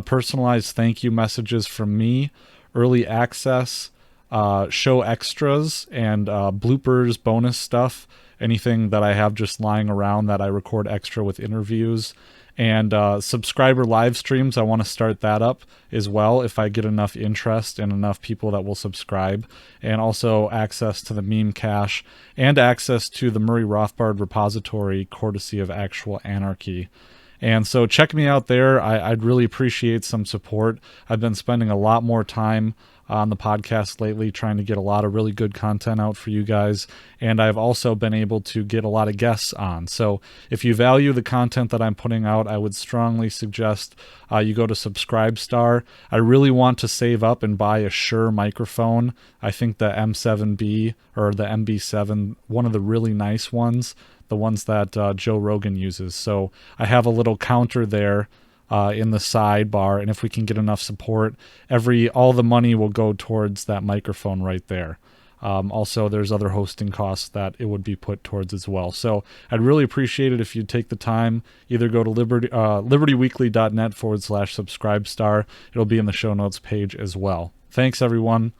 personalized thank you messages from me, early access, show extras, and bloopers, bonus stuff, anything that I have just lying around that I record extra with interviews. And subscriber live streams, I want to start that up as well if I get enough interest and enough people that will subscribe. And also access to the meme cache and access to the Murray Rothbard repository, courtesy of Actual Anarchy. And so check me out there. I'd really appreciate some support. I've been spending a lot more time on the podcast lately, trying to get a lot of really good content out for you guys. And I've also been able to get a lot of guests on. So if you value the content that I'm putting out, I would strongly suggest you go to Subscribestar. I really want to save up and buy a Shure microphone. I think the M7B or the MB7, one of the really nice ones, the ones that Joe Rogan uses. So I have a little counter there in the sidebar, and if we can get enough support, all the money will go towards that microphone right there. Also, there's other hosting costs that it would be put towards as well. So I'd really appreciate it if you'd take the time, either go to libertyweekly.net/Subscribestar. It'll be in the show notes page as well. Thanks, everyone.